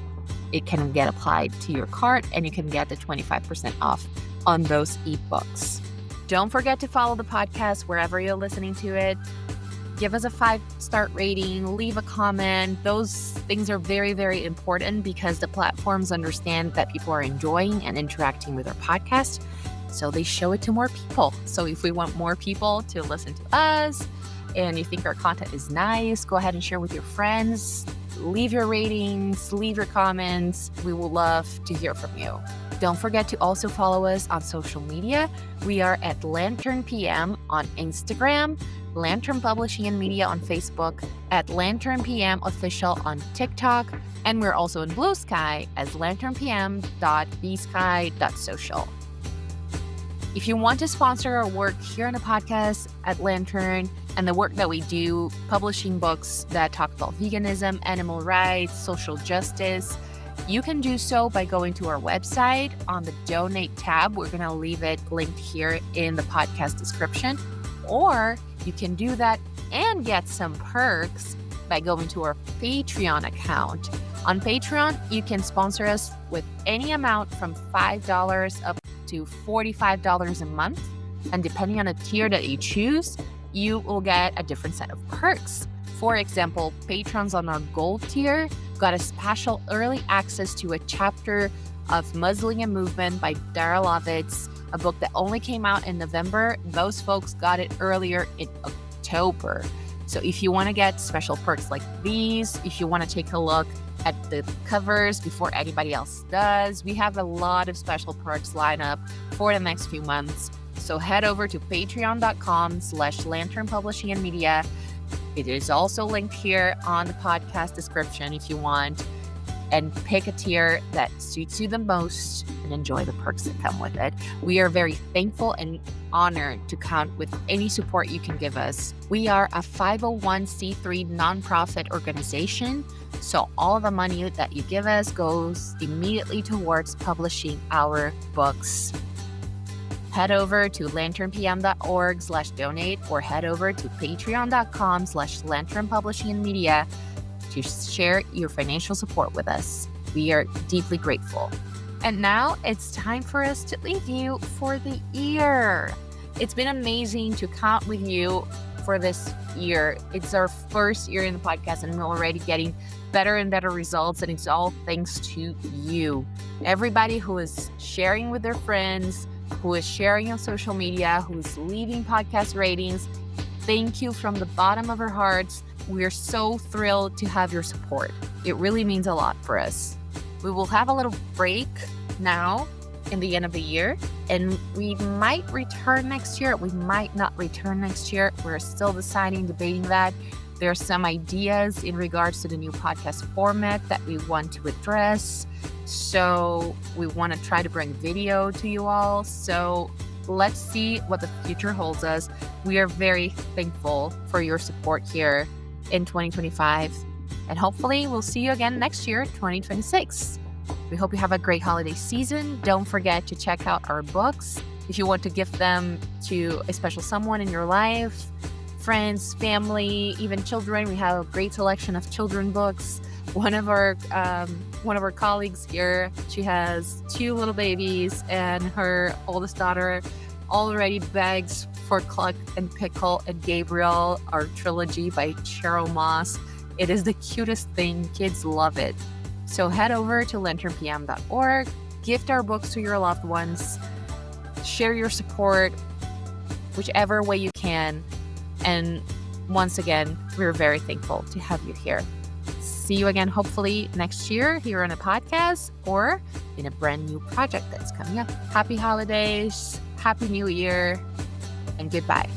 it can get applied to your cart and you can get the 25% off on those ebooks. Don't forget to follow the podcast wherever you're listening to it. Give us a 5-star rating, leave a comment. Those things are very, very important because the platforms understand that people are enjoying and interacting with our podcast, so they show it to more people. So if we want more people to listen to us and you think our content is nice, go ahead and share with your friends. Leave your ratings, leave your comments. We would love to hear from you. Don't forget to also follow us on social media. We are at Lantern PM on Instagram, Lantern Publishing and Media on Facebook, at Lantern PM Official on TikTok, and we're also in Blue Sky as lanternpm.bsky.social. If you want to sponsor our work here on the podcast at Lantern and the work that we do, publishing books that talk about veganism, animal rights, social justice, you can do so by going to our website on the Donate tab. We're going to leave it linked here in the podcast description. Or you can do that and get some perks by going to our Patreon account. On Patreon, you can sponsor us with any amount from $5 up to $45 a month. And depending on the tier that you choose, you will get a different set of perks. For example, patrons on our gold tier got a special early access to a chapter of Muslim Movement by Dara Lovitz, a book that only came out in November. Those folks got it earlier in October. So if you want to get special perks like these, if you want to take a look at the covers before anybody else does, we have a lot of special perks lined up for the next few months. So head over to patreon.com/Lantern Publishing and Media. It is also linked here on the podcast description if you want, and pick a tier that suits you the most and enjoy the perks that come with it. We are very thankful and honored to count with any support you can give us. We are a 501c3 nonprofit organization, so all the money that you give us goes immediately towards publishing our books. Head over to lanternpm.org/donate or head over to patreon.com/Lantern Publishing and Media to share your financial support with us. We are deeply grateful. And now it's time for us to leave you for the year. It's been amazing to count with you for this year. It's our first year in the podcast and we're already getting better and better results, and it's all thanks to you. Everybody who is sharing with their friends, who is sharing on social media, who is leaving podcast ratings, thank you from the bottom of our hearts. We're so thrilled to have your support. It really means a lot for us. We will have a little break now in the end of the year, and we might return next year. We might not return next year. We're still deciding, debating that. There are some ideas in regards to the new podcast format that we want to address. So we want to try to bring video to you all. So let's see what the future holds us. We are very thankful for your support here in 2025. And hopefully we'll see you again next year, 2026. We hope you have a great holiday season. Don't forget to check out our books. If you want to gift them to a special someone in your life, friends, family, even children, we have a great selection of children books. One of our colleagues here, she has 2 little babies, and her oldest daughter already begs for Cluck and Pickle and Gabriel, our trilogy by Cheryl Moss. It is the cutest thing. Kids love it. So head over to lanternpm.org, gift our books to your loved ones, share your support whichever way you can. And once again, we're very thankful to have you here. See you again, hopefully next year here on a podcast or in a brand new project that's coming up. Happy holidays, Happy New Year, and goodbye.